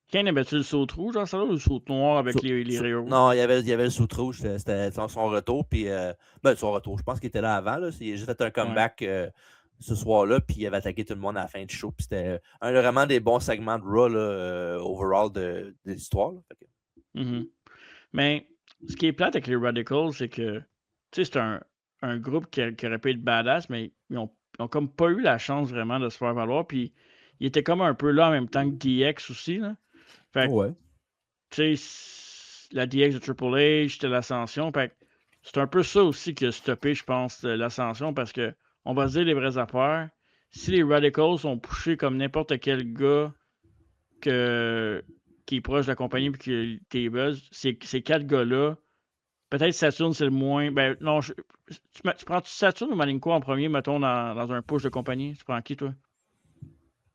Speaker 2: Kane avait-tu le saut rouge dans ça, ou le saut noir avec les rayons?
Speaker 3: Non, il y avait le saut rouge. C'était son retour. Puis, son retour, je pense qu'il était là avant. Là. Il a juste fait un comeback. Ce soir-là, puis il avait attaqué tout le monde à la fin du show. Puis c'était vraiment des bons segments de Raw, là, overall, de l'histoire.
Speaker 2: Mais ce qui est plate avec les Radicals, c'est que c'est un groupe qui aurait pu être badass, mais ils ont comme pas eu la chance vraiment de se faire valoir. Puis ils étaient comme un peu là en même temps que DX aussi. Là. Fait que, la DX de Triple H, c'était l'Ascension. Fait que c'est un peu ça aussi qui a stoppé, je pense, l'Ascension, parce que on va se dire les vraies affaires. Si les Radicals sont poussés comme n'importe quel gars qui est proche de la compagnie et qui est buzz, ces 4 gars-là, peut-être Saturn, c'est le moins. Ben non, tu prends-tu Saturn ou Malenko en premier, mettons, dans un push de compagnie? Tu prends qui, toi?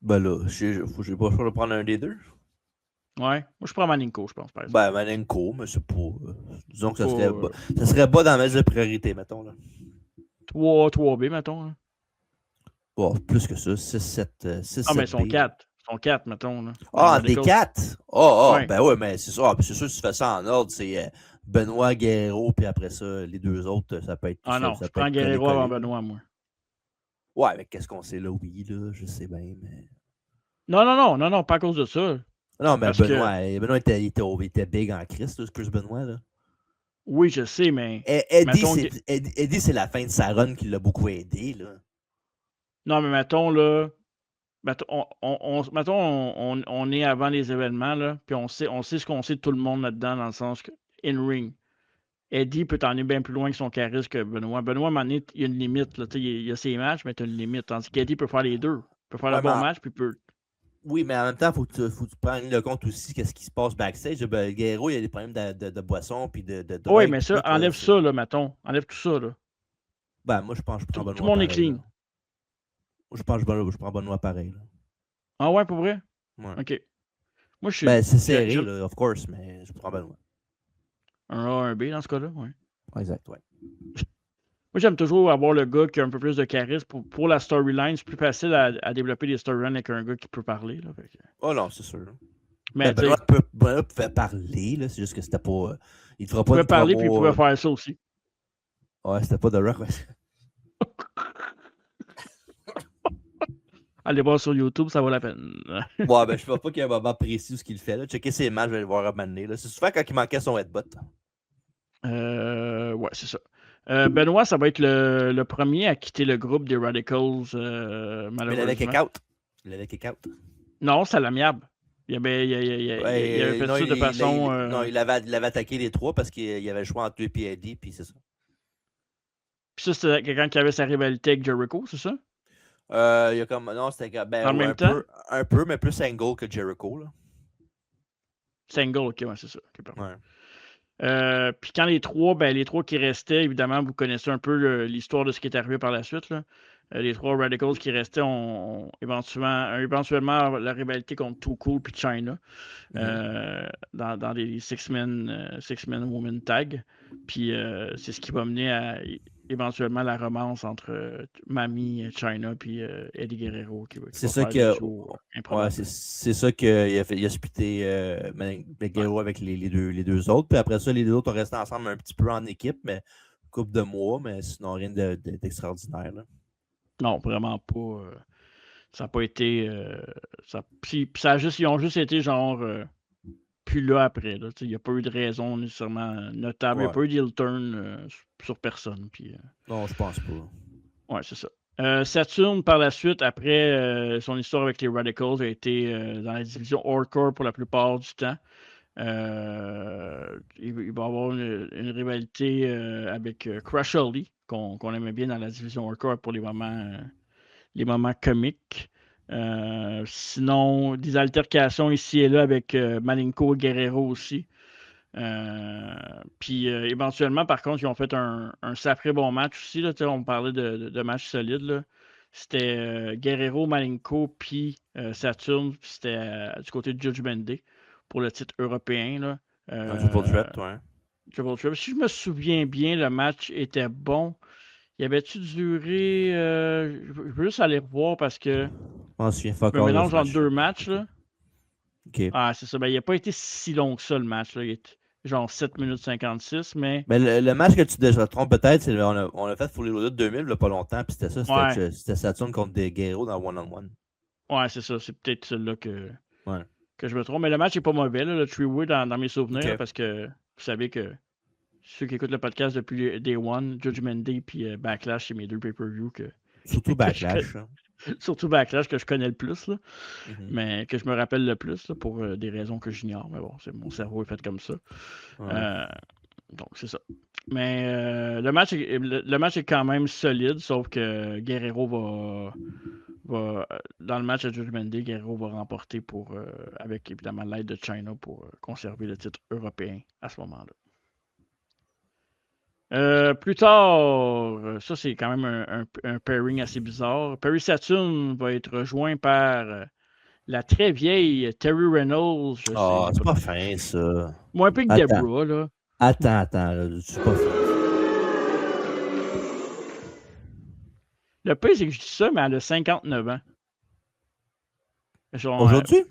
Speaker 3: Ben là, j'ai pas le choix de prendre un des deux.
Speaker 2: Ouais, moi je prends Malenko, je pense, par exemple.
Speaker 3: Ben, Malenko, mais c'est pas. Disons que ça serait bas dans ma liste de priorité, mettons. Là.
Speaker 2: 3B, mettons. Hein.
Speaker 3: Bon, plus que ça, 6, 7.
Speaker 2: Ah, mais ils sont 4. Ils sont 4, mettons. Là.
Speaker 3: Ah, des 4? Ouais. Ben ouais, mais c'est ça. C'est sûr que si tu fais ça en ordre, c'est Benoit, Guerrero, puis après ça, les deux autres, ça peut être.
Speaker 2: Ah non, je prends Guerrero avant Benoit, moi.
Speaker 3: Ouais, mais qu'est-ce qu'on sait là? Oui, là, je sais bien, mais.
Speaker 2: Non, pas à cause de ça.
Speaker 3: Non, mais Benoît était big en Christ, Chris Benoît, là.
Speaker 2: Oui, je sais, mais.
Speaker 3: Eddie, c'est la fin de sa run qui l'a beaucoup aidé, là.
Speaker 2: Non, mais mettons, là. On est avant les événements, là, puis on sait ce qu'on sait de tout le monde là-dedans, dans le sens que, in-ring, Eddie peut t'emmener bien plus loin que son charisme que Benoît. Benoît, à un moment donné, il y a une limite, là, il y a ses matchs, mais tu as une limite, tandis qu'Eddie peut faire les deux. Il peut faire le bon match, puis peut...
Speaker 3: Oui, mais en même temps, il faut que tu prennes le compte aussi qu'est-ce qui se passe backstage. Guerrero, il y a des problèmes de boisson, puis de
Speaker 2: oui, mais ça, enlève ça, là, mettons. Enlève tout ça, là.
Speaker 3: Ben, moi, je pense que je prends Benoît.
Speaker 2: Tout le monde est clean.
Speaker 3: Je pense que je prends Benoît pareil. Là.
Speaker 2: Ah ouais, pour vrai?
Speaker 3: Ouais.
Speaker 2: OK. Moi, je suis...
Speaker 3: Ben, c'est serré, là, of course, mais je prends Benoît.
Speaker 2: Un A, un B dans ce cas-là, oui.
Speaker 3: Exact, ouais.
Speaker 2: Moi, j'aime toujours avoir le gars qui a un peu plus de charisme. Pour la storyline, c'est plus facile à développer des storylines avec un gars qui peut parler. Là, fait que...
Speaker 3: Oh non, c'est sûr.
Speaker 2: Mais
Speaker 3: Benoît pouvait parler, là, c'est juste que c'était pas... il fera pas
Speaker 2: pouvait parler, puis il pouvait faire ça aussi.
Speaker 3: Ouais, c'était pas The Rock, ouais.
Speaker 2: Allez voir sur YouTube, ça vaut la peine.
Speaker 3: Ouais, ben je ne vois pas qu'il y a un moment précis où ce qu'il fait. Là. Checker ses matchs, je vais le voir à Mané. C'est souvent quand il manquait son headbutt.
Speaker 2: Ouais, c'est ça. Benoît, ça va être le premier à quitter le groupe des Radicals, malheureusement.
Speaker 3: Mais il avait kick-out.
Speaker 2: Non, c'est à l'amiable. Il avait fait ça de façon...
Speaker 3: Non, il avait attaqué les 3 parce qu'il avait le choix entre lui et Eddie, puis c'est ça.
Speaker 2: Puis ça, c'était quelqu'un qui avait sa rivalité avec Jericho, c'est ça?
Speaker 3: Il y a comme... Non, c'était un peu, mais plus Angle que Jericho. Là.
Speaker 2: Angle, ok, ouais, c'est ça. Okay,
Speaker 3: ouais.
Speaker 2: Puis quand les trois qui restaient, évidemment, vous connaissez un peu l'histoire de ce qui est arrivé par la suite. Là. les 3 Radicals qui restaient ont éventuellement la rivalité contre Too Cool puis China dans des six-man woman tag. Puis c'est ce qui va mener à éventuellement la romance entre Mami, China puis Eddie Guerrero qui va
Speaker 3: C'est
Speaker 2: faire
Speaker 3: ça
Speaker 2: des
Speaker 3: que.
Speaker 2: duos
Speaker 3: Ouais,
Speaker 2: improbables.
Speaker 3: c'est ça qu'il a splitté Guerrero avec les deux autres. Puis après ça, les deux autres ont resté ensemble un petit peu en équipe, mais une couple de mois, mais sinon rien d'extraordinaire. Là.
Speaker 2: Non, vraiment pas. Ça n'a pas été. Puis ça a juste, ils ont juste été genre. Puis là, après, il n'y a pas eu de raison nécessairement notable. Il n'y a
Speaker 3: Ouais.
Speaker 2: pas eu d'hill turn sur personne. Puis,
Speaker 3: Non, je pense pas.
Speaker 2: ouais, c'est ça. Saturn, par la suite, après son histoire avec les Radicals, a été dans la division Hardcore pour la plupart du temps. Il va y avoir une rivalité avec Crash Holly, qu'on aimait bien dans la division Hardcore pour les moments comiques. Sinon, des altercations ici et là avec Malenko et Guerrero aussi. Puis éventuellement, par contre, ils ont fait un sacré bon match aussi. Là, on parlait de match solide. Là. C'était Guerrero, Malenko, puis Saturn. Puis c'était du côté de Judgment Day pour le titre européen. Là.
Speaker 3: Un triple threat, ouais.
Speaker 2: Triple threat. Si je me souviens bien, le match était bon. Y avait-tu duré. Je veux juste aller revoir parce que.
Speaker 3: Je
Speaker 2: Je me mélange entre 2 matchs. Là.
Speaker 3: OK.
Speaker 2: Ah, c'est ça. Ben, il n'a pas été si long que ça, le match. Là. Il était genre 7 minutes 56, mais.
Speaker 3: Mais le match que tu te trompes peut-être, c'est on a fait Fully Loaded 2000 il n'y a pas longtemps, puis c'était ça, c'était Saturn contre des Guerrero dans One-on-One.
Speaker 2: Ouais, c'est ça. C'est peut-être celui-là que
Speaker 3: Ouais.
Speaker 2: je me trompe. Mais le match n'est pas mauvais, là, le three-way dans mes souvenirs,
Speaker 3: Ok.
Speaker 2: parce que vous savez que ceux qui écoutent le podcast depuis Day One, Judgment Day puis Backlash, c'est mes 2 pay-per-view
Speaker 3: Surtout Backlash.
Speaker 2: surtout Backlash que je connais le plus, là,
Speaker 3: Mhm.
Speaker 2: mais que je me rappelle le plus là, pour des raisons que j'ignore. Mais bon, mon cerveau est fait comme ça.
Speaker 3: Ouais.
Speaker 2: Donc, c'est ça. Mais le match est quand même solide, sauf que Guerrero va dans le match à Judgment Day, Guerrero va remporter avec évidemment l'aide de China pour conserver le titre européen à ce moment-là. Plus tard, ça c'est quand même un pairing assez bizarre. Perry Saturn va être rejoint par la très vieille Terry Reynolds.
Speaker 3: C'est pas fin ça.
Speaker 2: Moins peu que Debra, là.
Speaker 3: Attends, c'est pas fin.
Speaker 2: Le pire, c'est que je dis ça, mais elle a 59 ans. Genre,
Speaker 3: Aujourd'hui?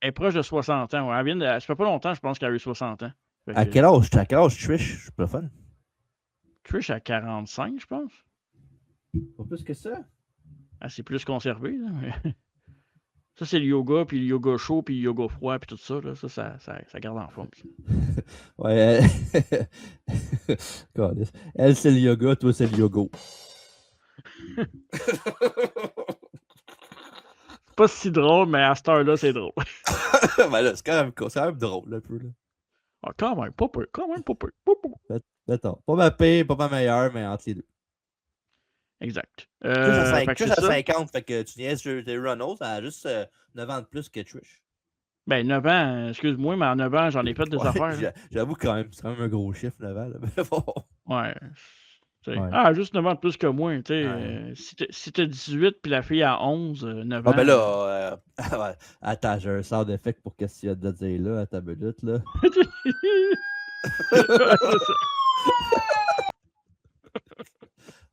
Speaker 2: Elle est proche de 60 ans. Ouais. Ça fait pas longtemps, je pense qu'elle a eu 60 ans.
Speaker 3: À quel âge Trish? Je suis pas fan.
Speaker 2: Trish a 45, je pense.
Speaker 3: Pas plus que ça?
Speaker 2: Ah, c'est plus conservé. Là. Ça, c'est le yoga, puis le yoga chaud, puis le yoga froid, puis tout ça. Là. Ça garde en forme.
Speaker 3: Ouais. Elle, c'est le yoga, toi, c'est le yoga.
Speaker 2: C'est pas si drôle, mais à cette heure-là, c'est drôle.
Speaker 3: Ben là, c'est quand même drôle, un peu. Là.
Speaker 2: Ah, quand même, pas peu.
Speaker 3: Attends, pas ma pire, pas ma meilleure, mais entre les deux.
Speaker 2: Exact.
Speaker 3: Trish à 50, fait que tu niaises Terry Reynolds, elle a juste 9 ans de plus que Trish.
Speaker 2: Ben, 9 ans, excuse-moi, mais en 9 ans, j'en ai fait des affaires.
Speaker 3: J'avoue quand même, c'est quand même un gros chiffre, 9 ans. Là. Mais bon.
Speaker 2: Ouais.
Speaker 3: Ouais.
Speaker 2: Ah, juste 9 ans de plus que moi. Si t'as 18 puis la fille a 11, 9 ans.
Speaker 3: Ah, ben là, attends, j'ai un sound effect pour qu'est-ce qu'il y a de dire là, à ta minute, là.
Speaker 2: C'est ça.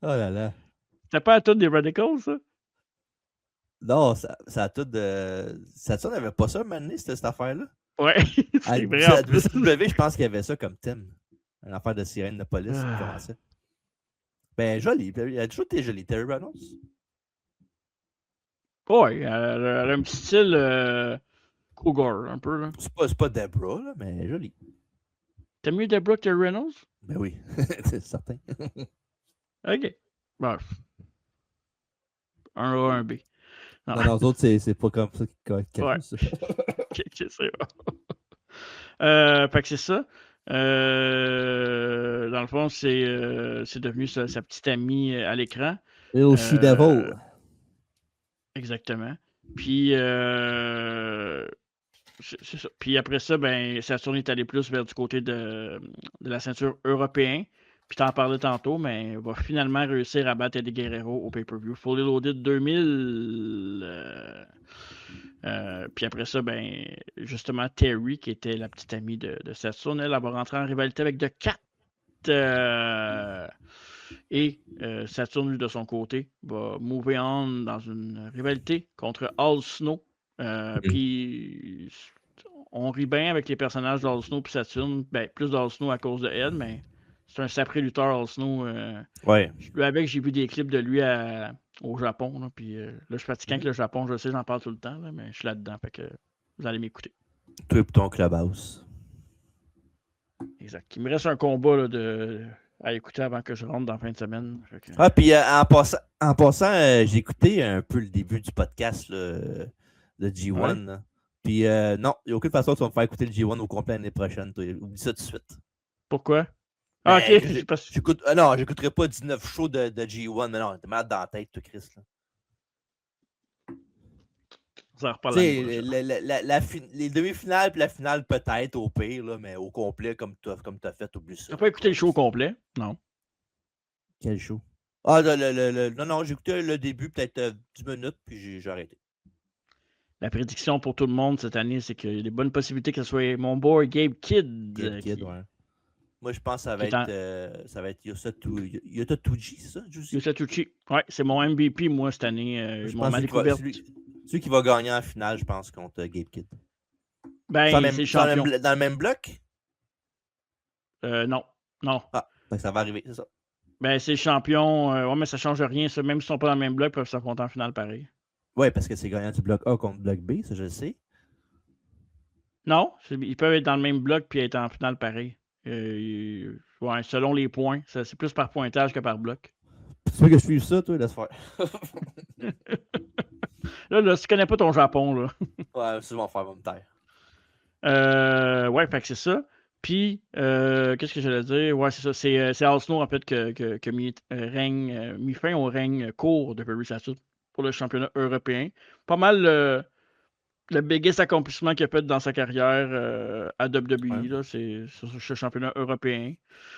Speaker 3: Oh là là.
Speaker 2: C'était pas à toutes des Radicals, ça?
Speaker 3: Non, ça a tout de. Saturn n'avait pas ça, maintenant, cette affaire-là.
Speaker 2: Ouais, c'est vrai en plus.
Speaker 3: WCW, je pense qu'il y avait ça comme thème. Une affaire de sirène de police qui commençait. Ben, joli. Il a toujours été joli, Terry Reynolds.
Speaker 2: Ouais, elle a un petit style Cougar, un peu. Là.
Speaker 3: C'est pas Debra, là, mais joli.
Speaker 2: T'aimes mieux Debra que Terry Reynolds?
Speaker 3: Ben oui, c'est certain.
Speaker 2: Ok. Bref. Un A, un B.
Speaker 3: Non, les autres, c'est pas comme ça qu'ils
Speaker 2: ouais.
Speaker 3: ça.
Speaker 2: Ok, c'est bon. Fait que c'est ça. Dans le fond, c'est devenu sa petite amie à l'écran.
Speaker 3: Little She Devil.
Speaker 2: Exactement. Puis, c'est ça. Puis après ça, ben, Saturn est allé plus vers du côté de la ceinture européenne. puis t'en parlais tantôt, mais va finalement réussir à battre Eddie Guerrero au pay-per-view. Fully Loaded 2000. Puis après ça, ben, justement, Terry, qui était la petite amie de Saturn, elle va rentrer en rivalité avec The Cat. Et Saturn, lui, de son côté, va move on dans une rivalité contre All Snow. Puis on rit bien avec les personnages d'All Snow et Saturn. Ben, plus d'All Snow à cause de Ed, mais c'est un sacré lutteur, All Snow.
Speaker 3: Ouais.
Speaker 2: J'ai vu des clips de lui au Japon. Là, puis là, je suis fatigué avec le Japon, je sais, j'en parle tout le temps, là, mais je suis là-dedans. Fait que vous allez m'écouter.
Speaker 3: Toi et ton Clubhouse.
Speaker 2: Exact. Il me reste un combat là, à écouter avant que je rentre dans la fin de semaine. Que...
Speaker 3: Ah, puis en passant j'ai écouté un peu le début du podcast, là, le G1. Là. Puis non, il n'y a aucune façon que tu vas me faire écouter le G1 au complet l'année prochaine. Toi. Oublie ça tout de suite.
Speaker 2: Pourquoi? Ah,
Speaker 3: ben,
Speaker 2: ok.
Speaker 3: Non, j'écouterai pas 19 shows de G1, mais non, t'es malade dans la tête, toi, Chris. Là.
Speaker 2: Ça reparle
Speaker 3: les demi-finales et la finale peut-être au pire, là, mais au complet, comme tu as fait, oublie ça.
Speaker 2: Tu n'as pas écouté le show complet? Non.
Speaker 3: Quel show? Ah, non, j'ai écouté le début, peut-être 10 minutes, puis j'ai arrêté.
Speaker 2: La prédiction pour tout le monde cette année, c'est qu'il y a des bonnes possibilités que ce soit mon boy Gabe Kidd.
Speaker 3: Gabe Kidd, ouais. Moi, je pense que ça va être Yotatuji, c'est ça?
Speaker 2: Yotatuji. Ouais, c'est mon MVP, moi, cette année.
Speaker 3: Je pense celui qui va gagner en finale, je pense, contre Gabe Kidd.
Speaker 2: Ben, c'est champion.
Speaker 3: Dans le même bloc?
Speaker 2: Non.
Speaker 3: Ah, ça va arriver, c'est ça.
Speaker 2: Ben, c'est champion. Ouais, mais ça change rien. Ça. Même s'ils sont pas dans le même bloc, ils peuvent s'affronter en finale pareil.
Speaker 3: Oui, parce que c'est gagnant du bloc A contre bloc B, ça je le sais.
Speaker 2: Non, ils peuvent être dans le même bloc puis être en finale pareil. Ouais, selon les points. C'est plus par pointage que par bloc.
Speaker 3: Tu veux que je suive ça, toi? Laisse faire.
Speaker 2: là, si tu connais pas ton Japon, là.
Speaker 3: Ouais, c'est mon frère va me taire.
Speaker 2: Ouais, fait que c'est ça. Puis, qu'est-ce que j'allais dire? Ouais, c'est ça. C'est Al Snow, en fait, que mis fin au règne court de Perry Saturn pour le championnat européen. Pas mal le biggest accomplissement qu'il a fait dans sa carrière à WWE, là, c'est ce championnat européen.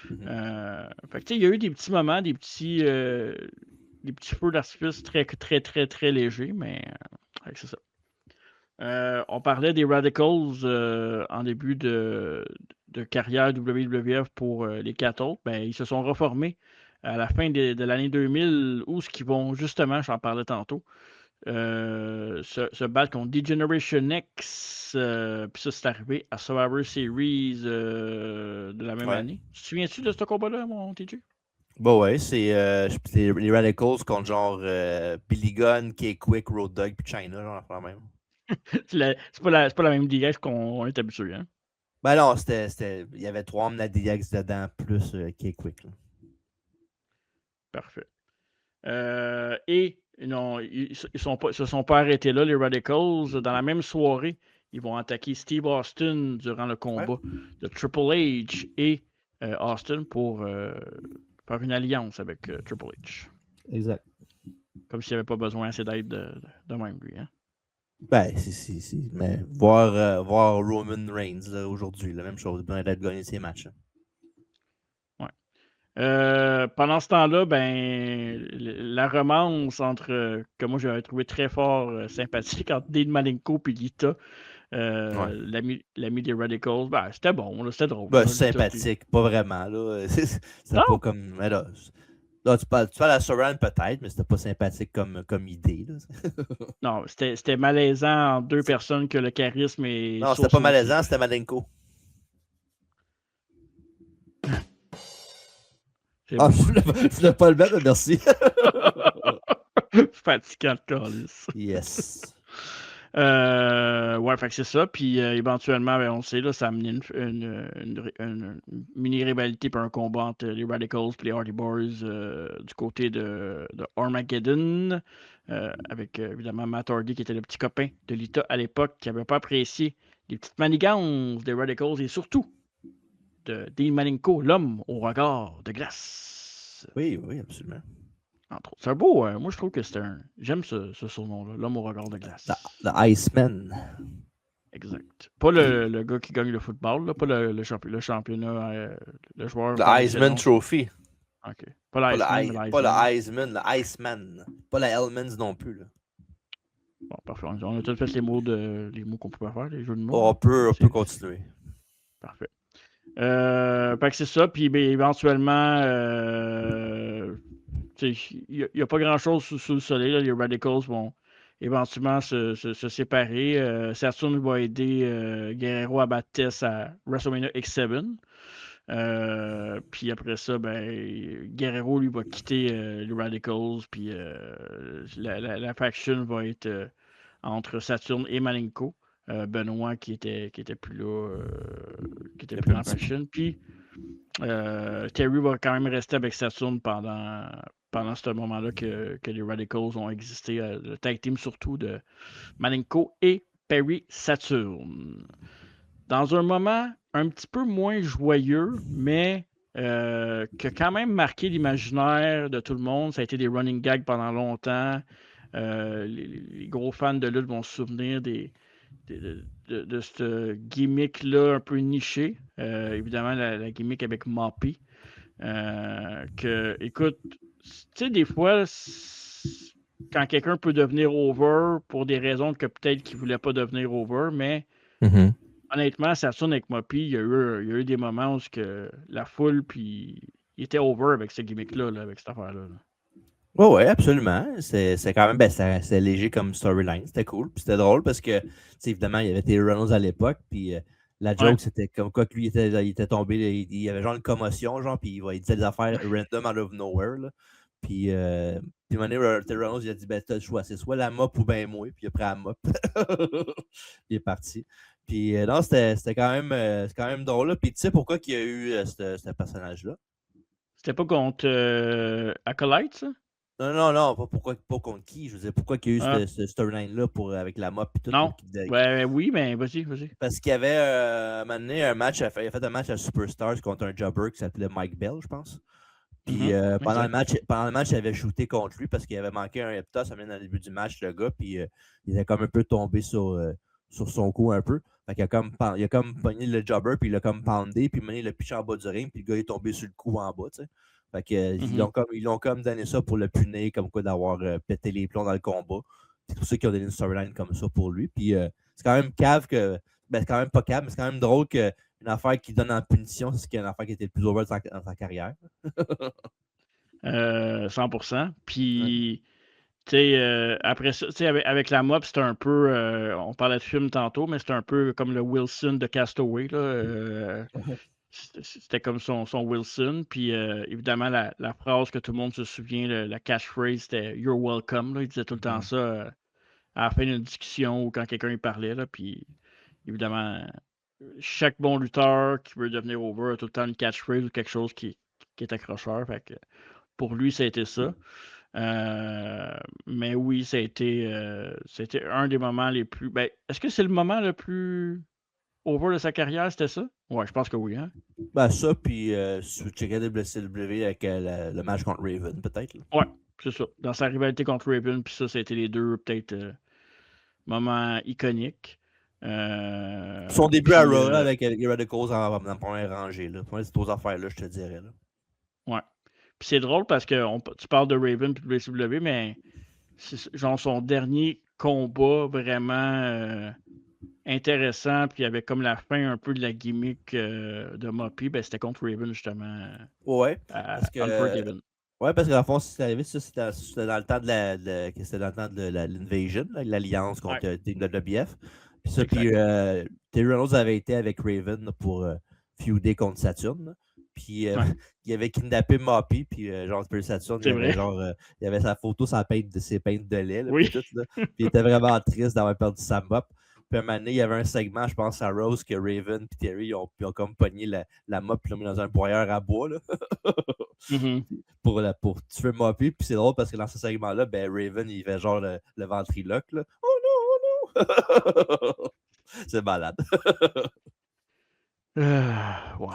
Speaker 2: Fait que, il y a eu des petits moments, des petits feux d'artifice très, très, très, très légers, mais c'est ça. On parlait des Radicals en début de carrière WWF pour les 4 autres. Ben, ils se sont reformés à la fin de l'année 2000 où ce qu'ils vont justement, j'en parlais tantôt, se battre contre Degeneration X. Puis ça, c'est arrivé à Survivor Series de la même année. Tu te souviens-tu de ce combat-là, mon TJ?
Speaker 3: Bon, ouais, c'est les Radicals contre genre Billy Gunn, K-Quick, Road Dogg puis China, genre la même.
Speaker 2: c'est pas la même DX qu'on est habitué, hein?
Speaker 3: Ben non, il y avait 3 hommes de la DX dedans, plus K-Quick.
Speaker 2: Parfait. Et non, ils se sont pas arrêtés là, les Radicals. Dans la même soirée, ils vont attaquer Steve Austin durant le combat de Triple H et Austin pour faire une alliance avec Triple H.
Speaker 3: Exact.
Speaker 2: Comme s'il n'y avait pas besoin assez d'aide de même, lui. Hein?
Speaker 3: Ben, si. Mais voir Roman Reigns aujourd'hui, la même chose. Il a gagné ses matchs. Hein.
Speaker 2: Pendant ce temps-là, ben, la romance que moi j'avais trouvé très fort sympathique entre Dean Malenko et Lita, l'ami des Radicals, ben, c'était bon, là, c'était drôle.
Speaker 3: Ben, sympathique, pas vraiment. Là. C'est pas comme. Là, tu parles à Soran peut-être, mais c'était pas sympathique comme idée. Là.
Speaker 2: Non, c'était malaisant entre deux personnes que le charisme est.
Speaker 3: Non, c'était pas malaisant, c'était Malenko. Ah, je voulais pas le mettre, merci.
Speaker 2: Fatigant de calice.
Speaker 3: Yes.
Speaker 2: Ouais, fait que c'est ça. Puis éventuellement, ben, on le sait, là, ça a amené une mini-rivalité pour un combat entre les Radicals et les Hardy Boys du côté de Armageddon. Avec évidemment Matt Hardy qui était le petit copain de Lita à l'époque, qui n'avait pas apprécié les petites manigances des Radicals et surtout de Dean Malenko, l'homme au regard de glace.
Speaker 3: Oui, absolument.
Speaker 2: C'est un beau, moi je trouve que c'est j'aime ce surnom-là, l'homme au regard de glace.
Speaker 3: The Iceman.
Speaker 2: Exact. Pas le gars qui gagne le football, là, pas le championnat, le joueur
Speaker 3: Le
Speaker 2: par
Speaker 3: Heisman
Speaker 2: excellence.
Speaker 3: Trophy.
Speaker 2: OK. Pas l'Iceman, mais
Speaker 3: Pas
Speaker 2: l'Iceman.
Speaker 3: le Heisman, le Iceman. Pas la Hellmans non plus. Là.
Speaker 2: Bon, parfait. On a tous fait les mots qu'on pouvait faire, les jeux de mots.
Speaker 3: On peut continuer.
Speaker 2: Parfait. Fait que c'est ça. Puis éventuellement, il n'y a pas grand-chose sous le soleil. Là. Les Radicals vont éventuellement se séparer. Saturn va aider Guerrero à battre Tess à WrestleMania X7. Puis après ça, Guerrero, lui, va quitter les Radicals. Puis la faction va être entre Saturn et Malenko. Benoît qui était plus là, qui était plus dans la faction. Puis Terry va quand même rester avec Saturn pendant ce moment-là que les Radicals ont existé. Le tag team surtout de Malenko et Perry Saturn. Dans un moment un petit peu moins joyeux, mais qui a quand même marqué l'imaginaire de tout le monde. Ça a été des running gags pendant longtemps. Les gros fans de lutte vont se souvenir de ce gimmick-là un peu niché. Évidemment, la gimmick avec Moppy. Écoute, tu sais, des fois, quand quelqu'un peut devenir over pour des raisons que peut-être qu'il ne voulait pas devenir over, mais honnêtement, Saturn avec Moppy, il y a eu des moments où la foule, puis il était over avec ce gimmick-là, là, avec cette affaire-là.
Speaker 3: Oui, absolument. C'est quand même c'est léger comme storyline. C'était cool. Puis c'était drôle parce que, évidemment, il y avait Terry Reynolds à l'époque. Puis la joke, c'était comme quoi que lui, il était tombé. Il y avait genre une commotion, genre, puis il disait des affaires random out of nowhere. Là. Puis à un moment donné, Terry Reynolds, il a dit t'as le choix, c'est soit la mop ou ben moi. Puis il a pris la mop. Il est parti. Puis non, c'était quand même drôle. Là. Puis tu sais pourquoi il y a eu ce personnage-là?
Speaker 2: C'était pas contre Acolyte, ça?
Speaker 3: Non, pas contre qui. Je veux dire, pourquoi il y a eu ce storyline-là avec la mop et tout.
Speaker 2: Non. Oui, mais vas-y.
Speaker 3: Parce qu'il y avait un moment donné, un match, il a fait un match à Superstars contre un jobber qui s'appelait Mike Bell, je pense. Puis pendant le match, il avait shooté contre lui parce qu'il avait manqué un hepta, ça venait dans le début du match, le gars, puis il était comme un peu tombé sur son cou un peu. Fait qu'il il a comme pogné le jobber, puis il l'a comme poundé, puis il l'a piché en bas du ring, puis le gars est tombé sur le cou en bas, tu sais. Fait que, ils l'ont comme donné ça pour le punir, comme quoi d'avoir pété les plombs dans le combat. C'est pour ça qu'ils ont donné une storyline comme ça pour lui. Puis c'est quand même cave que. Ben, c'est quand même pas cave, mais c'est quand même drôle qu'une affaire qui donne en punition, c'est une affaire qui était le plus over dans sa carrière.
Speaker 2: 100%. Puis, tu sais, après ça, tu sais, avec la mop, c'était un peu. On parlait de film tantôt, mais c'était un peu comme le Wilson de Castaway, là. C'était comme son Wilson. Puis évidemment, la phrase que tout le monde se souvient, la catchphrase, c'était You're welcome. Là. Il disait tout le temps ça à la fin d'une discussion ou quand quelqu'un y parlait. Là. Puis évidemment, chaque bon lutteur qui veut devenir over a tout le temps une catchphrase ou quelque chose qui est accrocheur. Fait que pour lui, ça a été ça. Mais oui, ça a été un des moments les plus. Est-ce que c'est le moment le plus over de sa carrière, c'était ça? Ouais, je pense que oui. Hein?
Speaker 3: Ben ça, puis si tu checkais WCW avec le match contre Raven, peut-être. Là.
Speaker 2: Ouais, c'est ça. Dans sa rivalité contre Raven, puis ça a été les deux, peut-être, moments iconiques.
Speaker 3: Son début à Raw, avec les Radicals dans la première rangée. Là. Pour ces deux affaires-là, je te dirais. Là.
Speaker 2: Ouais. Puis c'est drôle parce que tu parles de Raven et de WCW, mais c'est genre son dernier combat vraiment intéressant, puis il y avait comme la fin un peu de la gimmick de Moppy, c'était contre Raven, justement.
Speaker 3: Ouais. Parce que dans le fond, c'est arrivé, ça, c'était dans le temps de l'Invasion, l'alliance contre WWF. Puis ça, puis Terry Reynolds avait été avec Raven là, pour feuder contre Saturn. Puis il avait kidnappé Moppy, puis genre Saturn, il y avait sa photo sur ses peintes de lait. Là,
Speaker 2: oui.
Speaker 3: puis il était vraiment triste d'avoir perdu sa mop. Puis à un moment donné, il y avait un segment, je pense, à Rose, que Raven et Terry ont comme pogné la mop et l'ont mis dans un broyeur à bois. Là. pour tuer Moppy. Puis c'est drôle parce que dans ce segment-là, Raven, il fait genre le ventriloque. Là. Oh non! C'est malade.
Speaker 2: Wow.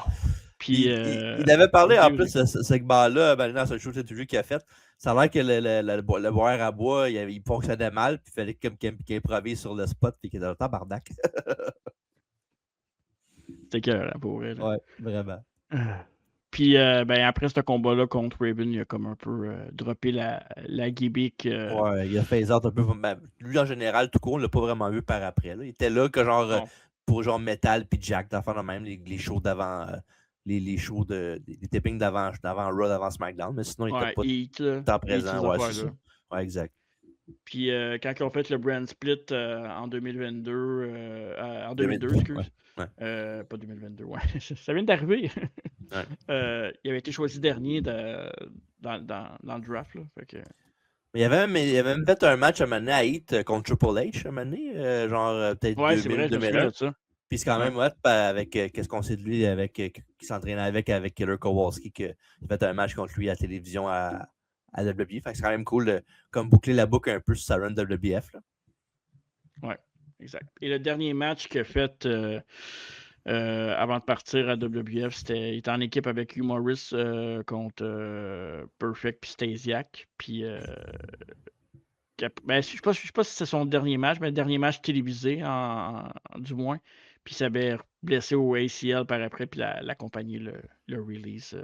Speaker 2: Puis,
Speaker 3: il avait parlé en
Speaker 2: vas-y,
Speaker 3: plus de ce segment-là dans ce show de qu'il a fait. Ça a l'air que le boire à bois, il fonctionnait mal, puis il fallait qu'il improvise sur le spot, puis qu'il était dans le tabarnak.
Speaker 2: c'était écœurant pour vrai.
Speaker 3: Ouais, vraiment.
Speaker 2: Puis après ce combat-là contre Raven, il a comme un peu droppé la gimmick.
Speaker 3: Ouais, il a phase out un peu. Lui, en général, tout court, on l'a pas vraiment vu par après. Là. Il était là que genre
Speaker 2: Non.
Speaker 3: pour genre Metal puis Jack, d'enfant de même, les shows d'avant, les shows des tapings d'avant Raw, d'avant SmackDown, mais sinon, il était
Speaker 2: Ouais,
Speaker 3: pas
Speaker 2: Heat, là.
Speaker 3: tout le temps
Speaker 2: Heat, ces
Speaker 3: présent. Ouais, c'est ça.
Speaker 2: affaires-là.
Speaker 3: Ouais, exact.
Speaker 2: Puis quand ils ont fait le brand split en 2022, en 2002,
Speaker 3: 2002,
Speaker 2: excuse.
Speaker 3: ouais.
Speaker 2: Pas 2022, ouais. Ça vient d'arriver.
Speaker 3: Ouais.
Speaker 2: Il avait été choisi dernier dans le draft. Là. Fait que...
Speaker 3: Mais il avait même fait un match à un moment donné à Heat contre Triple H, à un moment donné, genre peut-être
Speaker 2: Ouais, c'est vrai, je me souviens
Speaker 3: 2000-2001.
Speaker 2: de ça.
Speaker 3: Puis c'est quand même hot avec qu'est-ce qu'on sait de lui qui s'entraînait avec Killer Kowalski, qui a fait un match contre lui à la télévision à WWE. Fait que c'est quand même cool de comme boucler la boucle un peu sur sa run WWF. Là.
Speaker 2: Ouais, exact. Et le dernier match qu'il a fait avant de partir à WWF, il était en équipe avec Hugh Morris contre Perfect puis Stasiak. Puis je ne sais pas si c'est son dernier match, mais le dernier match télévisé, du moins. Puis il s'avait blessé au ACL par après, puis la compagnie le release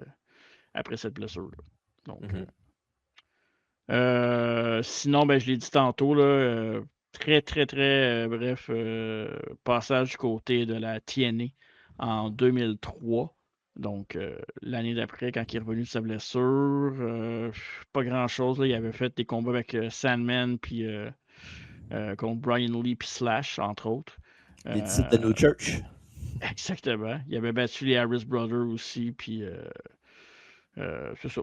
Speaker 2: après cette blessure. Donc, sinon, je l'ai dit tantôt, là, très, très, très bref passage du côté de la TNA en 2003. Donc, l'année d'après, quand il est revenu de sa blessure, pas grand-chose. Il avait fait des combats avec Sandman, puis contre Brian Lee, puis Slash, entre autres.
Speaker 3: Les disciples de No Church.
Speaker 2: Exactement. Il avait battu les Harris Brothers aussi, puis c'est ça.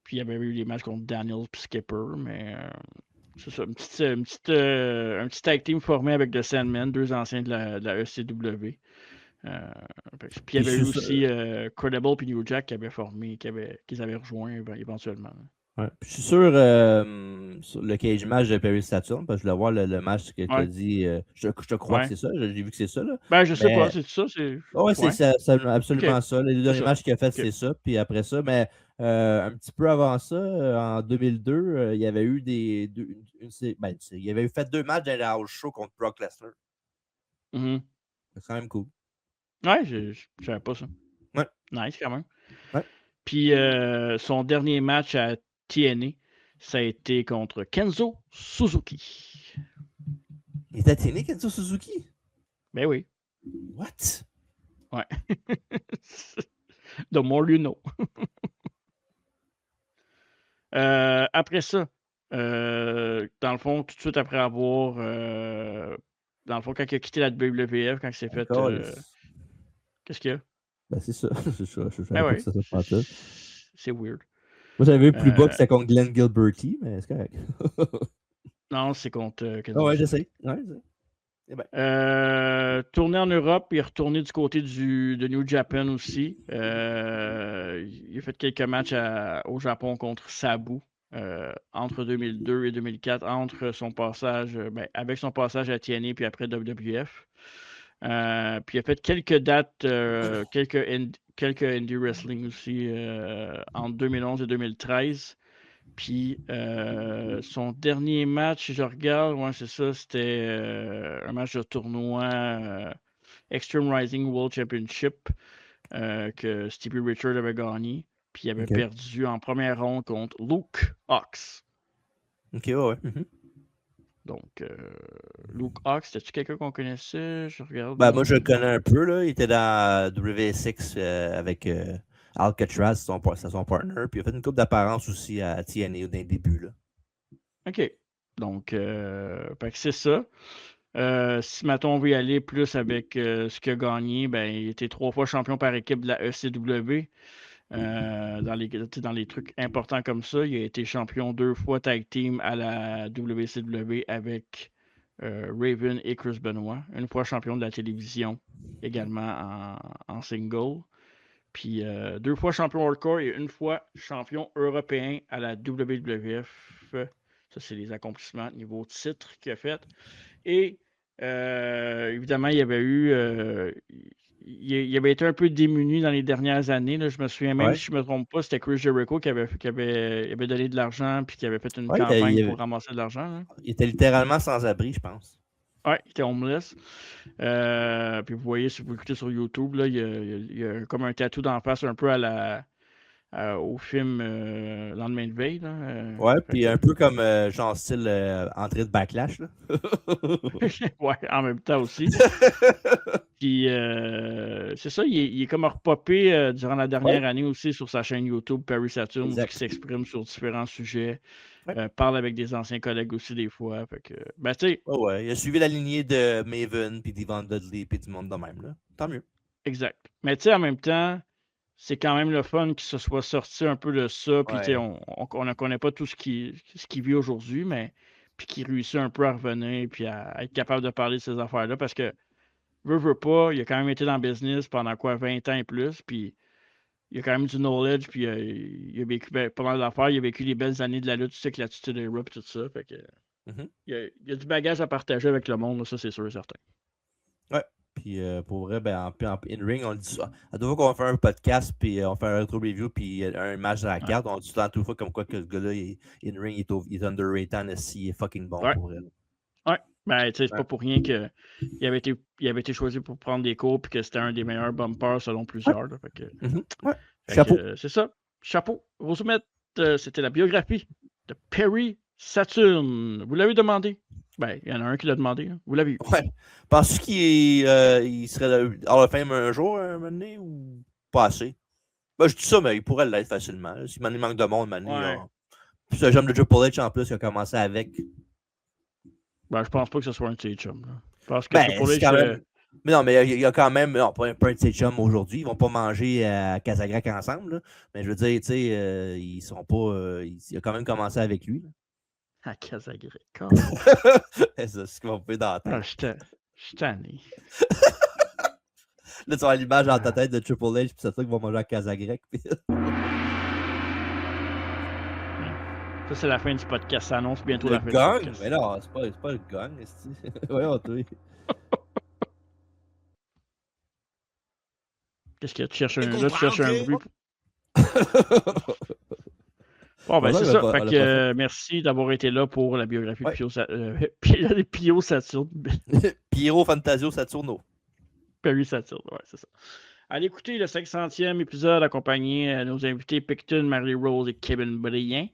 Speaker 2: Puis il y avait eu des matchs contre Daniels puis Skipper, mais c'est ça. Un petit tag team formé avec The Sandman, deux anciens de la ECW. Puis il y avait eu aussi Credible puis New Jack qui avaient formé, qu'ils avaient rejoint éventuellement.
Speaker 3: Ouais. Puis je suis sûr sur le cage match de Perry Saturn, parce que je voulais voir le match que tu as dit. Je te crois que c'est ça. J'ai vu que c'est ça. Là.
Speaker 2: Je sais pas, c'est ça.
Speaker 3: Oui, c'est absolument ça. Les deux derniers matchs qu'il a fait, c'est ça. Puis après ça, mais un petit peu avant ça, en 2002, il y avait eu il avait fait 2 matchs dans le house show contre Brock Lesnar. C'est quand même cool.
Speaker 2: Ouais, je savais pas ça.
Speaker 3: Ouais.
Speaker 2: Nice quand même.
Speaker 3: Ouais.
Speaker 2: Puis son dernier match à TNA, ça a été contre Kenzo Suzuki.
Speaker 3: Il était à TNA, Kenzo Suzuki?
Speaker 2: Ben oui.
Speaker 3: What?
Speaker 2: Ouais. The more you know. Après ça, dans le fond, tout de suite après avoir... dans le fond, quand il a quitté la WWF, quand il s'est fait... Qu'est-ce qu'il y a?
Speaker 3: Ben, c'est ça. Je savais
Speaker 2: Ben
Speaker 3: pas
Speaker 2: ouais.
Speaker 3: que ça se passait.
Speaker 2: C'est weird.
Speaker 3: Moi, j'avais vu plus bas que c'était contre Glenn Gilberty, mais c'est correct.
Speaker 2: Non, c'est contre
Speaker 3: Ah ouais, je sais. Ouais,
Speaker 2: tourné en Europe, il est retourné du côté de New Japan aussi. Il a fait quelques matchs au Japon contre Sabu entre 2002 et 2004, entre son passage, avec son passage à TNA puis après WWF. Puis il a fait quelques dates, quelques indie wrestling aussi entre 2011 et 2013. Puis son dernier match, je regarde, ouais, c'est ça, c'était un match de tournoi Extreme Rising World Championship que Stevie Richards avait gagné. Puis il avait perdu en première ronde contre Luke Ox.
Speaker 3: Ok, ouais.
Speaker 2: Donc, Luke Ox, c'était-tu quelqu'un qu'on connaissait? Je regarde.
Speaker 3: Moi, je le connais un peu. Là. Il était dans WSX avec Alcatraz, c'est son partner. Puis il a fait une coupe d'apparence aussi à TNA dans les débuts. Là.
Speaker 2: OK. Donc, c'est ça. Si maintenant on veut y aller plus avec ce qu'il a gagné, il était 3 fois champion par équipe de la ECW. Dans les trucs importants comme ça, il a été champion 2 fois tag team à la WCW avec Raven et Chris Benoit. Une fois champion de la télévision également en single. Puis 2 fois champion hardcore et une fois champion européen à la WWF. Ça, c'est les accomplissements niveau titre qu'il a fait. Et évidemment, il y avait eu il avait été un peu démuni dans les dernières années. Là. Je me souviens même, si je ne me trompe pas, c'était Chris Jericho qui avait donné de l'argent puis qui avait fait une
Speaker 3: Ouais,
Speaker 2: campagne pour ramasser de l'argent. Là.
Speaker 3: il était littéralement sans abri, je pense.
Speaker 2: Ouais, il était homeless. Puis vous voyez, si vous écoutez sur YouTube, là, il y a comme un tatou d'en face un peu au film Lendemain de veille. Là,
Speaker 3: ouais, puis un peu comme genre style entrée de Backlash. Là.
Speaker 2: ouais, en même temps aussi. Puis c'est ça, il est comme repopé durant la dernière année aussi sur sa chaîne YouTube Perry Saturn, où il s'exprime sur différents sujets. Parle avec des anciens collègues aussi des fois. Fait que, ben,
Speaker 3: ouais, il a suivi la lignée de Maven, puis d'Ivan Dudley, puis du monde de même. Là. Tant mieux.
Speaker 2: Exact. Mais tu sais, en même temps, c'est quand même le fun qu'il se soit sorti un peu de ça. Puis tu sais, on ne connaît pas tout ce qu'il vit aujourd'hui, mais puis qu'il réussit un peu à revenir puis à être capable de parler de ces affaires-là. Parce que, veut pas, il a quand même été dans le business pendant 20 ans et plus. Puis il a quand même du knowledge, puis il a vécu pas mal d'affaires. Il a vécu les belles années de la lutte, tu sais, avec l'attitude des Raw et tout ça. Fait que, il y a du bagage à partager avec le monde, là, ça c'est sûr et certain.
Speaker 3: Ouais. Puis pour vrai, ben, en in-ring, on le dit ça. À deux fois qu'on fait un podcast, puis on fait un retro review, puis un match de la carte, on dit tout le fois comme quoi que ce gars-là, in-ring, il est underrated, il est fucking bon pour elle.
Speaker 2: Ouais. Ben, tu sais, c'est pas pour rien qu'il avait été choisi pour prendre des cours, puis que c'était un des meilleurs bumpers selon plusieurs. Là, fait que,
Speaker 3: Chapeau.
Speaker 2: C'est ça. Chapeau. Vous soumettre, c'était la biographie de Perry Saturn. Vous l'avez demandé? Ben, il y en a un qui l'a demandé. Hein. Vous l'avez eu.
Speaker 3: Ouais. Penses-tu il serait Hall of Fame un jour, un moment donné, ou pas assez? Ben, je dis ça, mais il pourrait l'être facilement. Si il manque de monde, Puis c'est un jeune de Triple H en plus qui a commencé avec.
Speaker 2: Ben, je pense pas que ce soit un de ses chums. Parce que
Speaker 3: Ben,
Speaker 2: Triple H.
Speaker 3: Quand même... Mais non, mais il y a quand même. Non, pas un de ses chums aujourd'hui. Ils vont pas manger à Casagrac ensemble. Là. Mais je veux dire, tu sais, ils sont pas. Il a quand même commencé avec lui. Là.
Speaker 2: À Casagrac.
Speaker 3: C'est ce qu'ils vont faire dans la tête.
Speaker 2: Je suis tanné.
Speaker 3: Là, tu as l'image dans ta tête de Triple H, puis c'est ça qu'ils vont manger à Casagrac. Puis...
Speaker 2: Ça, c'est la fin du podcast. Ça annonce bientôt
Speaker 3: le
Speaker 2: la fin
Speaker 3: gang?
Speaker 2: du podcast.
Speaker 3: Mais non, c'est pas le gang. Voyons, toi.
Speaker 2: Qu'est-ce que tu cherches un... Là, tu cherches un bruit. Bon, ben, c'est ça. Fait que merci d'avoir été là pour la biographie de Pio Saturne.
Speaker 3: Piero Fantasio Saturno.
Speaker 2: Perry Saturn, ouais, c'est ça. Allez écouter le 500e épisode accompagné de nos invités Picton, Marie Rose et Kevin Brillant.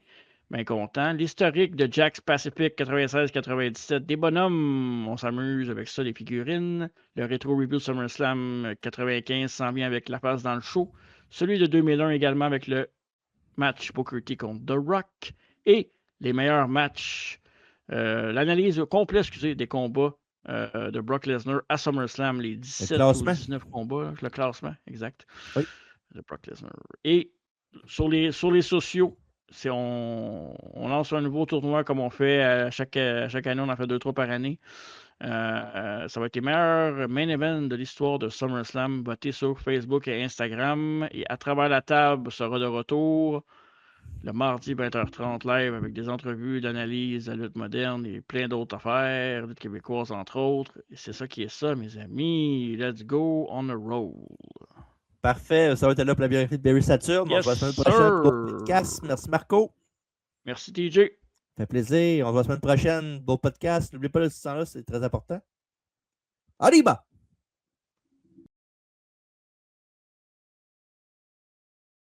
Speaker 2: Bien content. L'historique de Jack's Pacific 96-97. Des bonhommes, on s'amuse avec ça, les figurines. Le rétro review SummerSlam 95 s'en vient avec la face dans le show. Celui de 2001 également avec le match Booker T contre The Rock. Et les meilleurs matchs, l'analyse complète, des combats de Brock Lesnar à SummerSlam, les 17 ou 19 combats, le classement, exact.
Speaker 3: Oui.
Speaker 2: De Brock Lesnar. Et sur les sociaux, on lance un nouveau tournoi comme on fait à chaque année, on en fait 2-3 par année. Ça va être les meilleurs main events de l'histoire de SummerSlam. Votez sur Facebook et Instagram. Et à travers la table sera de retour le mardi 20h30 live avec des entrevues, d'analyse de la lutte moderne et plein d'autres affaires, lutte québécoise entre autres. Et c'est ça qui est ça, mes amis. Let's go on the road.
Speaker 3: Parfait, ça va être là pour la biographie de Perry Saturn. On se voit la semaine prochaine pour le podcast. Merci Marco.
Speaker 2: Merci TJ.
Speaker 3: Ça fait plaisir. On se voit la semaine prochaine pour le podcast. N'oubliez pas le 600 là, c'est très important. Arriba!